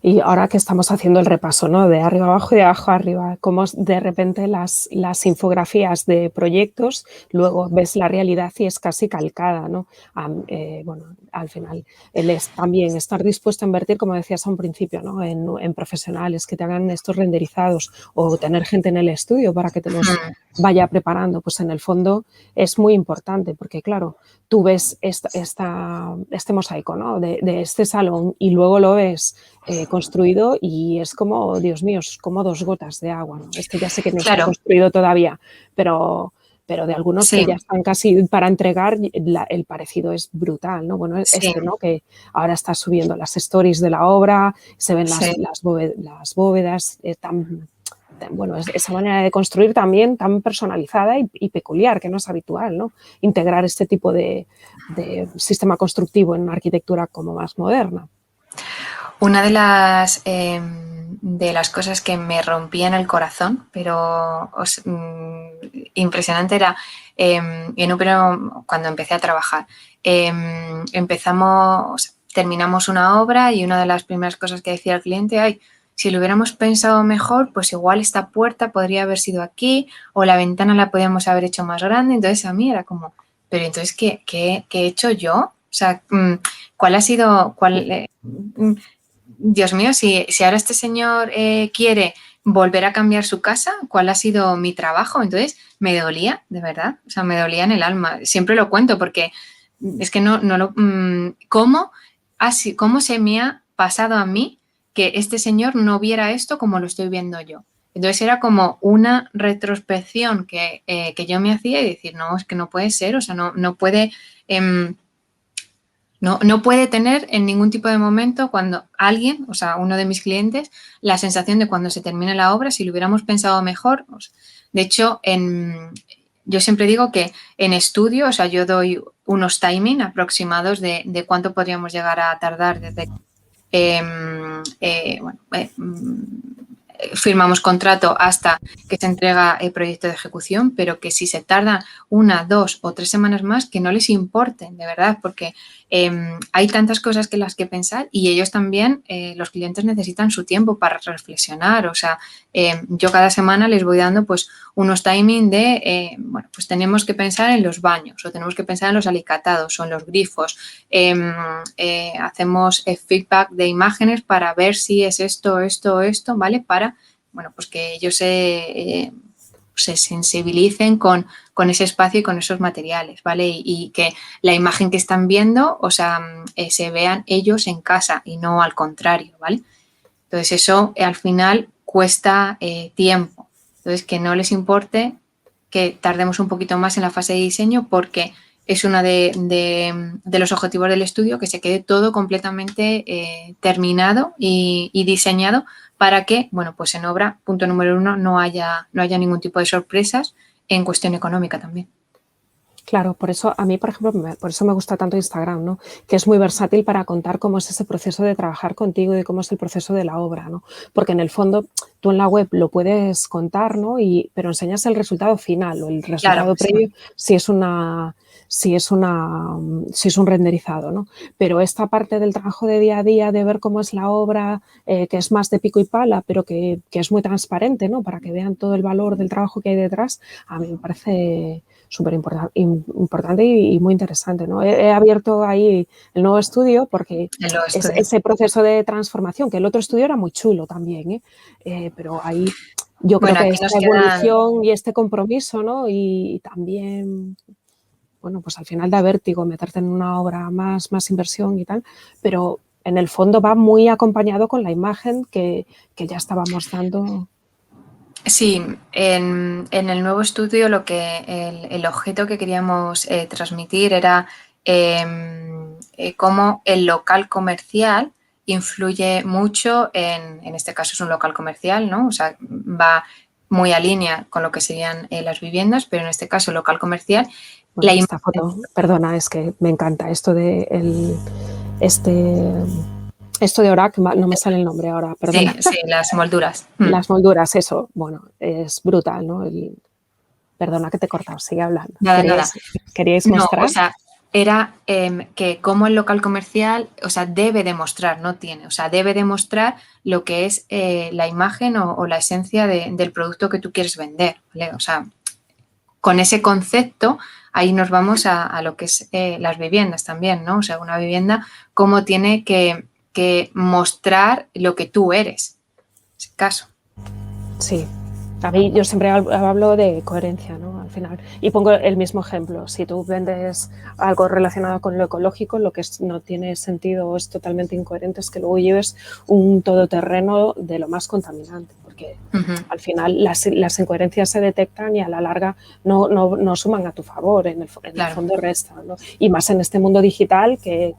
A: Y ahora que estamos haciendo el repaso, ¿no? De arriba abajo y de abajo arriba, cómo de repente las infografías de proyectos, luego ves la realidad y es casi calcada, ¿no? Bueno, al final, también estar dispuesto a invertir, como decías a un principio, ¿no? En profesionales que te hagan estos renderizados o tener gente en el estudio para que te los vaya preparando, pues en el fondo es muy importante porque, claro, tú ves este mosaico, ¿no? De este salón y luego lo ves construido y es como, Dios mío, es como dos gotas de agua, ¿no? Este ya sé que no está construido todavía, pero de algunos que ya están casi para entregar, el parecido es brutal, ¿no? Bueno, ¿no? Que ahora está subiendo las stories de la obra, se ven las bóvedas tan... Bueno, esa manera de construir también tan personalizada y peculiar, que no es habitual, ¿no? Integrar este tipo de sistema constructivo en una arquitectura como más moderna.
B: Una de de las cosas que me rompían el corazón, pero impresionante era cuando empecé a trabajar. Terminamos una obra y una de las primeras cosas que decía el cliente, ay, si lo hubiéramos pensado mejor, pues igual esta puerta podría haber sido aquí o la ventana la podíamos haber hecho más grande. Entonces a mí era como, pero entonces, ¿qué he hecho yo? O sea, ¿cuál ha sido, Dios mío, si ahora este señor quiere volver a cambiar su casa, ¿cuál ha sido mi trabajo? Entonces me dolía, de verdad, o sea, me dolía en el alma. Siempre lo cuento porque es que ¿cómo se me ha pasado a mí que este señor no viera esto como lo estoy viendo yo? Entonces era como una retrospección que yo me hacía y decir, no, es que no puede ser, o sea, no puede... no puede tener en ningún tipo de momento cuando alguien, o sea, uno de mis clientes, la sensación de cuando se termine la obra, si lo hubiéramos pensado mejor. De hecho, yo siempre digo que en estudio, o sea, yo doy unos timing aproximados de cuánto podríamos llegar a tardar desde firmamos contrato hasta que se entrega el proyecto de ejecución, pero que si se tarda 1, 2 o 3 semanas más, que no les importe, de verdad, porque hay tantas cosas que las que pensar y ellos también, los clientes necesitan su tiempo para reflexionar. O sea, yo cada semana les voy dando pues unos timing de, pues tenemos que pensar en los baños o tenemos que pensar en los alicatados o en los grifos. Hacemos feedback de imágenes para ver si es esto, ¿vale? Para, pues que ellos se sensibilicen con ese espacio y con esos materiales, ¿vale? Y que la imagen que están viendo, o sea, se vean ellos en casa y no al contrario, ¿vale? Entonces eso al final cuesta tiempo. Entonces que no les importe que tardemos un poquito más en la fase de diseño porque es uno de los objetivos del estudio, que se quede todo completamente terminado y diseñado para que, pues en obra, punto número 1, no haya ningún tipo de sorpresas en cuestión económica también.
A: Claro, por eso a mí, por ejemplo, por eso me gusta tanto Instagram, ¿no? Que es muy versátil para contar cómo es ese proceso de trabajar contigo y cómo es el proceso de la obra, ¿no? Porque en el fondo tú en la web lo puedes contar, ¿no? Pero enseñas el resultado final o el resultado previo si es un renderizado, ¿no? Pero esta parte del trabajo de día a día, de ver cómo es la obra, que es más de pico y pala, pero que es muy transparente, ¿no? Para que vean todo el valor del trabajo que hay detrás, a mí me parece súper importante y muy interesante, ¿no? He abierto ahí el nuevo estudio porque ese proceso de transformación, que el otro estudio era muy chulo también, pero ahí yo creo que esta evolución y este compromiso, ¿no? Y también, pues al final da vértigo meterte en una obra más inversión y tal, pero en el fondo va muy acompañado con la imagen que ya estábamos dando.
B: Sí, en el nuevo estudio el objeto que queríamos transmitir era cómo el local comercial influye mucho en este caso es un local comercial, ¿no? O sea, va muy a línea con lo que serían las viviendas, pero en este caso el local comercial.
A: Bueno, esta foto, perdona, es que me encanta esto de esto de Orac, no me sale el nombre ahora, perdona.
B: Sí, las molduras.
A: Las molduras, eso, es brutal, ¿no? Perdona que te he cortado, sigue hablando.
B: Nada.
A: ¿Queríais mostrar?
B: No, o sea, era que como el local comercial, o sea, debe demostrar, no tiene, o sea, debe demostrar lo que es la imagen o la esencia del producto que tú quieres vender, ¿vale? O sea, con ese concepto, ahí nos vamos a lo que es las viviendas también, ¿no? O sea, una vivienda, cómo tiene que mostrar lo que tú eres, en ese caso.
A: Sí. A mí yo siempre hablo de coherencia, ¿no? Al final. Y pongo el mismo ejemplo. Si tú vendes algo relacionado con lo ecológico, lo que no tiene sentido, es totalmente incoherente, es que luego lleves un todoterreno de lo más contaminante, porque al final las incoherencias se detectan y a la larga no suman a tu favor, en el fondo restan, ¿no? Y más en este mundo digital que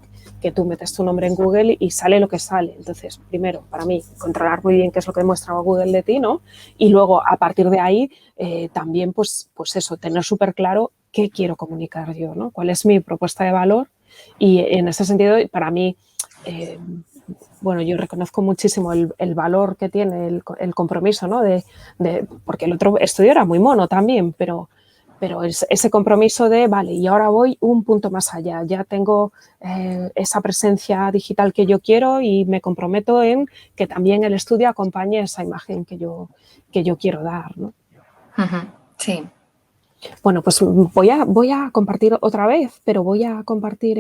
A: tú metes tu nombre en Google y sale lo que sale. Entonces, primero, para mí, controlar muy bien qué es lo que muestra Google de ti, ¿no? Y luego, a partir de ahí, también, pues eso, tener súper claro qué quiero comunicar yo, ¿no? Cuál es mi propuesta de valor. Y en ese sentido, para mí, bueno, yo reconozco muchísimo el valor que tiene el compromiso, ¿no? Porque el otro estudio era muy mono también, pero ese compromiso de, vale, y ahora voy un punto más allá, ya tengo esa presencia digital que yo quiero y me comprometo en que también el estudio acompañe esa imagen que yo quiero dar, ¿no?
B: Sí.
A: Bueno, pues voy a compartir otra vez, pero voy a compartir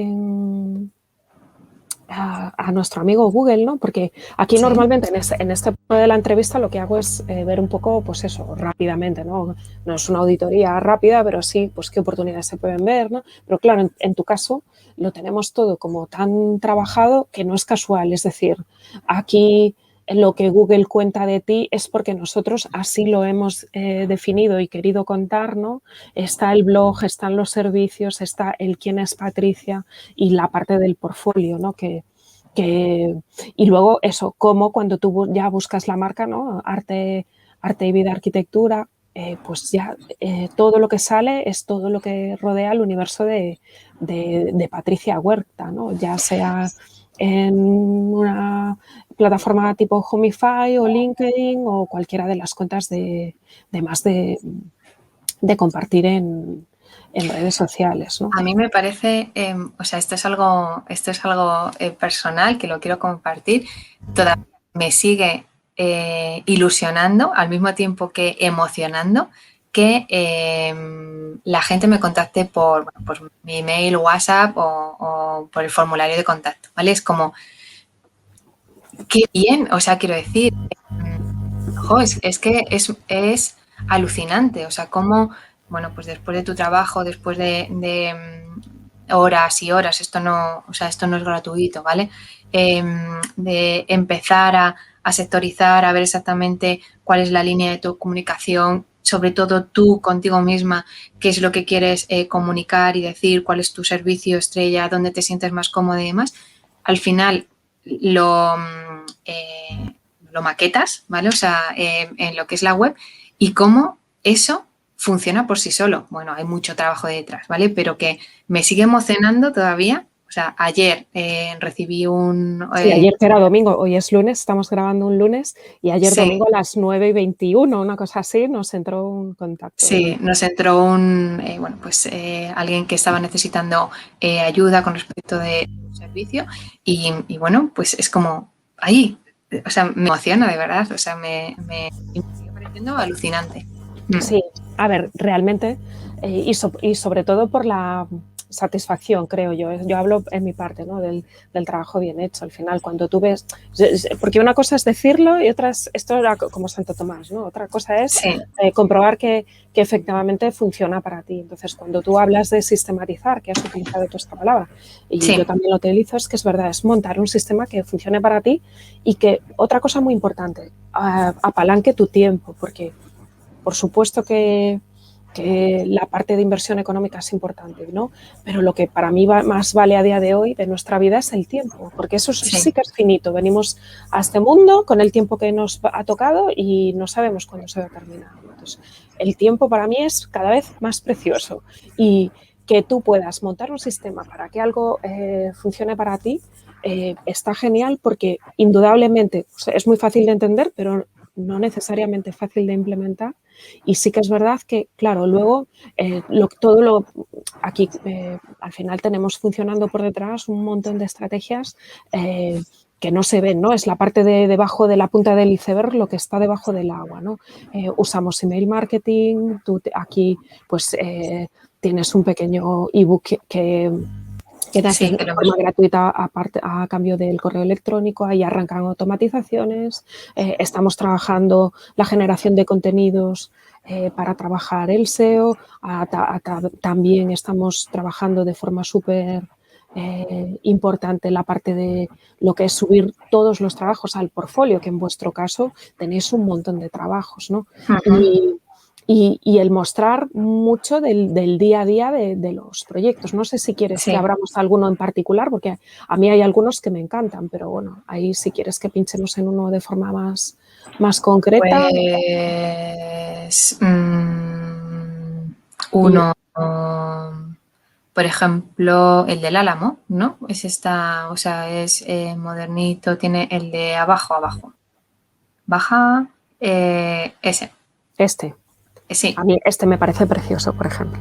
A: a nuestro amigo Google, ¿no? Porque aquí normalmente en este punto de la entrevista lo que hago es ver un poco, pues eso, rápidamente, ¿no? No es una auditoría rápida, pero sí, pues qué oportunidades se pueden ver, ¿no? Pero claro, en tu caso lo tenemos todo como tan trabajado que no es casual, es decir, aquí lo que Google cuenta de ti es porque nosotros así lo hemos definido y querido contar, ¿no? Está el blog, están los servicios, está el quién es Patricia y la parte del portfolio, ¿no? Y luego eso, como cuando tú ya buscas la marca, ¿no? Arte y vida, arquitectura, pues ya todo lo que sale es todo lo que rodea el universo de Patricia Huerta, ¿no? Ya sea en una plataforma tipo Homify o LinkedIn o cualquiera de las cuentas de compartir en redes sociales, ¿no?
B: A mí me parece, o sea, esto es algo personal que lo quiero compartir. Todavía me sigue ilusionando al mismo tiempo que emocionando que la gente me contacte por mi email, WhatsApp o por el formulario de contacto, ¿vale? Es como, qué bien, o sea, quiero decir, es que es alucinante, o sea, cómo, bueno, pues después de tu trabajo, después de horas y horas, esto no es gratuito, ¿vale? De empezar a sectorizar, a ver exactamente cuál es la línea de tu comunicación, sobre todo tú contigo misma, qué es lo que quieres comunicar y decir, cuál es tu servicio estrella, dónde te sientes más cómoda y demás. Al final lo maquetas, ¿vale? O sea, en lo que es la web y cómo eso funciona por sí solo. Bueno, hay mucho trabajo detrás, ¿vale? Pero que me sigue emocionando todavía. O sea, ayer recibí un...
A: Sí, ayer que era domingo, hoy es lunes, estamos grabando un lunes y ayer
B: sí,
A: domingo a las 9:21, una cosa así, nos entró un contacto.
B: Sí, nos entró alguien que estaba necesitando ayuda con respecto de un servicio y bueno, pues es como ahí, o sea, me emociona de verdad, o sea, me sigue pareciendo alucinante.
A: Sí, a ver, realmente, y sobre todo por la satisfacción, creo yo. Yo hablo en mi parte, ¿no? Del trabajo bien hecho. Al final, cuando tú ves, porque una cosa es decirlo y otra es, esto era como Santo Tomás, ¿no? Otra cosa es
B: Sí.
A: comprobar que efectivamente funciona para ti. Entonces, cuando tú hablas de sistematizar, que has utilizado tú esta palabra, y
B: Sí.
A: yo también lo utilizo, es que es verdad, es montar un sistema que funcione para ti y que, otra cosa muy importante, apalanque tu tiempo, porque por supuesto que la parte de inversión económica es importante, ¿no? Pero lo que para mí más vale a día de hoy de nuestra vida es el tiempo, porque eso sí que es finito. Venimos a este mundo con el tiempo que nos ha tocado y no sabemos cuándo se va a terminar. Entonces, el tiempo para mí es cada vez más precioso y que tú puedas montar un sistema para que algo funcione para ti está genial porque indudablemente, o sea, es muy fácil de entender, pero no necesariamente fácil de implementar. Y sí que es verdad que, claro, luego aquí al final tenemos funcionando por detrás un montón de estrategias que no se ven, ¿no? Es la parte de debajo de la punta del iceberg, lo que está debajo del agua, ¿no? Usamos email marketing, tú aquí pues tienes un pequeño ebook que das de forma gratuita a cambio del correo electrónico, ahí arrancan automatizaciones, estamos trabajando la generación de contenidos para trabajar el SEO, también estamos trabajando de forma súper importante la parte de lo que es subir todos los trabajos al portfolio, que en vuestro caso tenéis un montón de trabajos, ¿no? Y el mostrar mucho del día a día de los proyectos. No sé si quieres que abramos alguno en particular, porque a mí hay algunos que me encantan, pero bueno, ahí si quieres que pinchemos en uno de forma más concreta.
B: Pues uno Por ejemplo, el del Álamo, ¿no? O sea, es modernito, tiene el de abajo. Baja, ese. Sí.
A: A mí este me parece precioso, por ejemplo.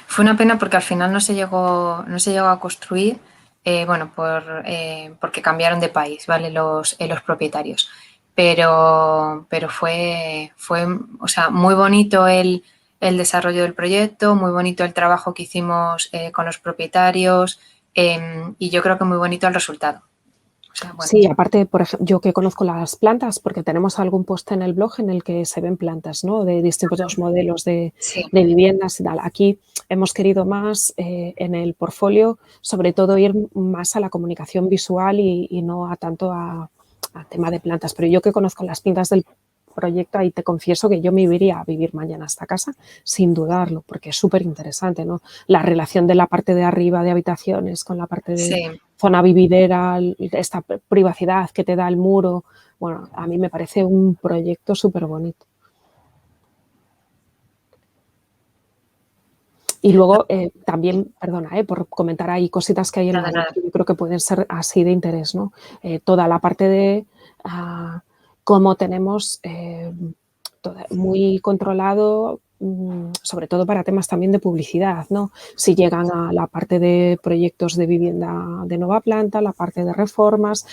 B: Fue una pena porque al final no se llegó a construir, bueno, porque cambiaron de país, ¿vale? Los propietarios. Pero fue, o sea, muy bonito el desarrollo del proyecto, muy bonito el trabajo que hicimos con los propietarios, y yo creo que muy bonito el resultado. O sea, bueno.
A: Sí, aparte, por ejemplo, yo que conozco las plantas, porque tenemos algún post en el blog en el que se ven plantas, ¿no? De distintos modelos de viviendas y tal. Aquí hemos querido más en el portfolio, sobre todo ir más a la comunicación visual y no a tanto a tema de plantas. Pero yo que conozco las pintas del proyecto, ahí te confieso que yo me iría a vivir mañana a esta casa sin dudarlo, porque es súper interesante, ¿no? La relación de la parte de arriba de habitaciones con la parte de zona vividera, esta privacidad que te da el muro. Bueno, a mí me parece un proyecto súper bonito. Y luego también, perdona, por comentar ahí cositas que hay en la web que yo creo que pueden ser así de interés, ¿no? Toda la parte de cómo tenemos muy controlado, sobre todo para temas también de publicidad, ¿no? Si llegan a la parte de proyectos de vivienda de nueva planta, la parte de reformas,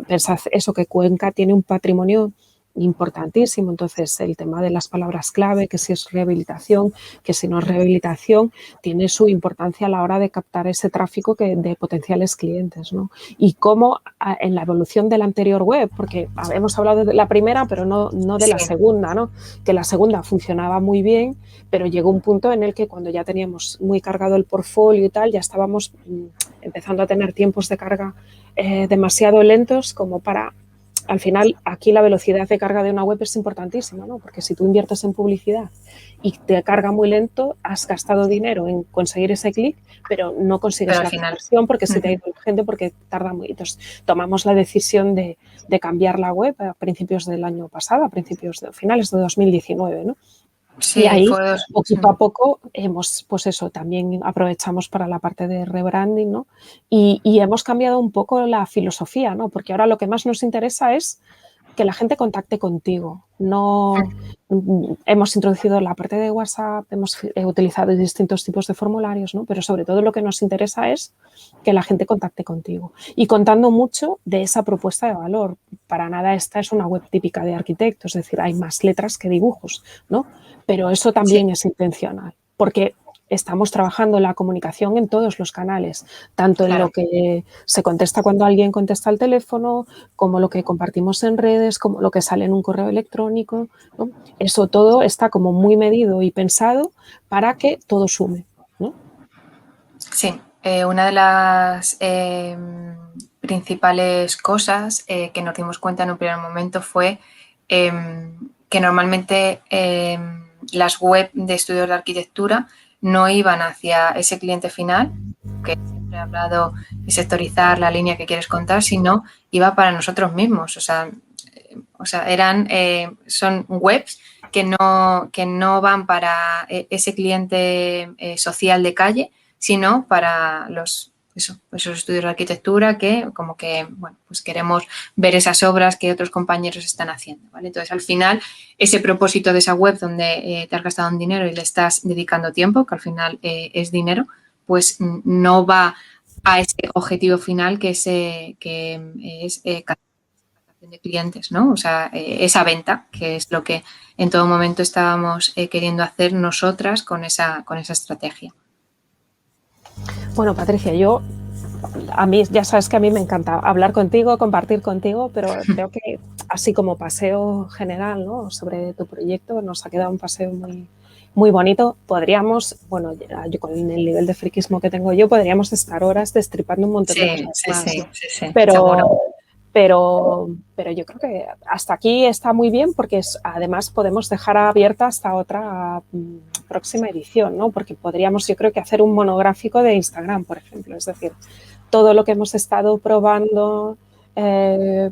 A: pensad eso, que Cuenca tiene un patrimonio importantísimo, entonces el tema de las palabras clave, que si es rehabilitación, que si no es rehabilitación, tiene su importancia a la hora de captar ese tráfico de potenciales clientes, ¿no? Y cómo en la evolución de la anterior web, porque hemos hablado de la primera, pero no de la segunda, ¿no? Que la segunda funcionaba muy bien, pero llegó un punto en el que cuando ya teníamos muy cargado el portfolio y tal, ya estábamos empezando a tener tiempos de carga demasiado lentos como para... Al final, aquí la velocidad de carga de una web es importantísima, ¿no? Porque si tú inviertes en publicidad y te carga muy lento, has gastado dinero en conseguir ese clic, pero no consigues la conversión porque se te ha ido la gente, porque tarda muy. Entonces, tomamos la decisión de cambiar la web a principios del año pasado, finales de 2019, ¿no?
B: Sí,
A: y ahí, poquito a poco, pues eso, también aprovechamos para la parte de rebranding, ¿no? Y hemos cambiado un poco la filosofía, ¿no? Porque ahora lo que más nos interesa es que la gente contacte contigo. No hemos introducido la parte de WhatsApp, hemos utilizado distintos tipos de formularios, ¿no? Pero sobre todo lo que nos interesa es que la gente contacte contigo y contando mucho de esa propuesta de valor. Para nada esta es una web típica de arquitecto, es decir, hay más letras que dibujos, ¿no? Pero eso también es intencional, porque estamos trabajando la comunicación en todos los canales, tanto en lo que se contesta cuando alguien contesta al teléfono, como lo que compartimos en redes, como lo que sale en un correo electrónico, ¿no? Eso todo está como muy medido y pensado para que todo sume, ¿no?
B: Sí, una de las principales cosas que nos dimos cuenta en un primer momento fue que normalmente las web de estudios de arquitectura no iban hacia ese cliente final, que siempre he hablado de sectorizar la línea que quieres contar, sino iba para nosotros mismos. O sea son webs que no van para ese cliente social de calle, sino para esos estudios de arquitectura que como que, bueno, pues queremos ver esas obras que otros compañeros están haciendo, ¿vale? Entonces, al final, ese propósito de esa web donde te has gastado un dinero y le estás dedicando tiempo, que al final es dinero, pues no va a ese objetivo final que es captación de clientes, ¿no? O sea, esa venta, que es lo que en todo momento estábamos queriendo hacer nosotras con esa estrategia.
A: Bueno, Patricia, a mí, ya sabes que a mí me encanta hablar contigo, compartir contigo, pero creo que así como paseo general, ¿no? Sobre tu proyecto, nos ha quedado un paseo muy, muy bonito. Podríamos, bueno, yo con el nivel de friquismo que tengo yo, podríamos estar horas destripando un montón de cosas más.
B: Sí,
A: pero yo creo que hasta aquí está muy bien porque además podemos dejar abierta hasta otra próxima edición, ¿no? Porque podríamos, yo creo que hacer un monográfico de Instagram, por ejemplo. Es decir, todo lo que hemos estado probando,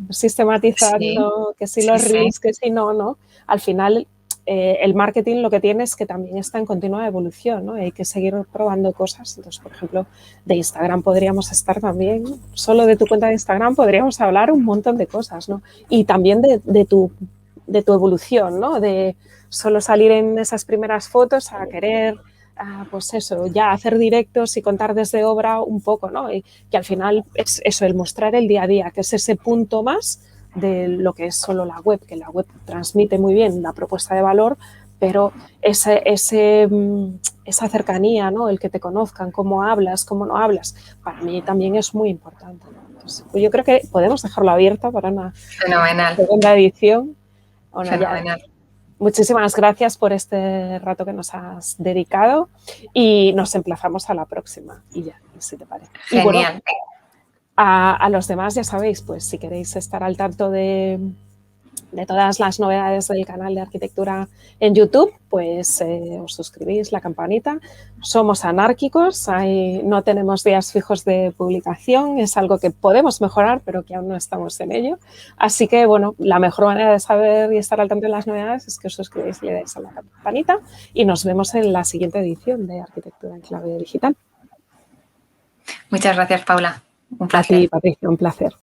A: sistematizando, que si los reels, que si no, ¿no? Al final el marketing lo que tiene es que también está en continua evolución, ¿no? Hay que seguir probando cosas. Entonces, por ejemplo, de Instagram podríamos estar también, solo de tu cuenta de Instagram podríamos hablar un montón de cosas, ¿no? Y también de tu evolución, ¿no? De solo salir en esas primeras fotos a querer, pues eso, ya hacer directos y contar desde obra un poco, ¿no? Y que al final es eso, el mostrar el día a día, que es ese punto más de lo que es solo la web, que la web transmite muy bien la propuesta de valor, pero esa cercanía, ¿no? El que te conozcan, cómo hablas, cómo no hablas, para mí también es muy importante, ¿no? Entonces, pues yo creo que podemos dejarlo abierto para una segunda edición. Bueno,
B: Fenomenal.
A: Muchísimas gracias por este rato que nos has dedicado y nos emplazamos a la próxima. Y ya, si te parece.
B: Genial.
A: Y bueno, a los demás ya sabéis, pues si queréis estar al tanto de todas las novedades del canal de arquitectura en YouTube, pues os suscribís, la campanita. Somos anárquicos, no tenemos días fijos de publicación, es algo que podemos mejorar, pero que aún no estamos en ello. Así que, bueno, la mejor manera de saber y estar al tanto de las novedades es que os suscribáis y le deis a la campanita y nos vemos en la siguiente edición de Arquitectura en Clave Digital.
B: Muchas gracias, Paula. Un placer.
A: A ti, Patricia, un placer.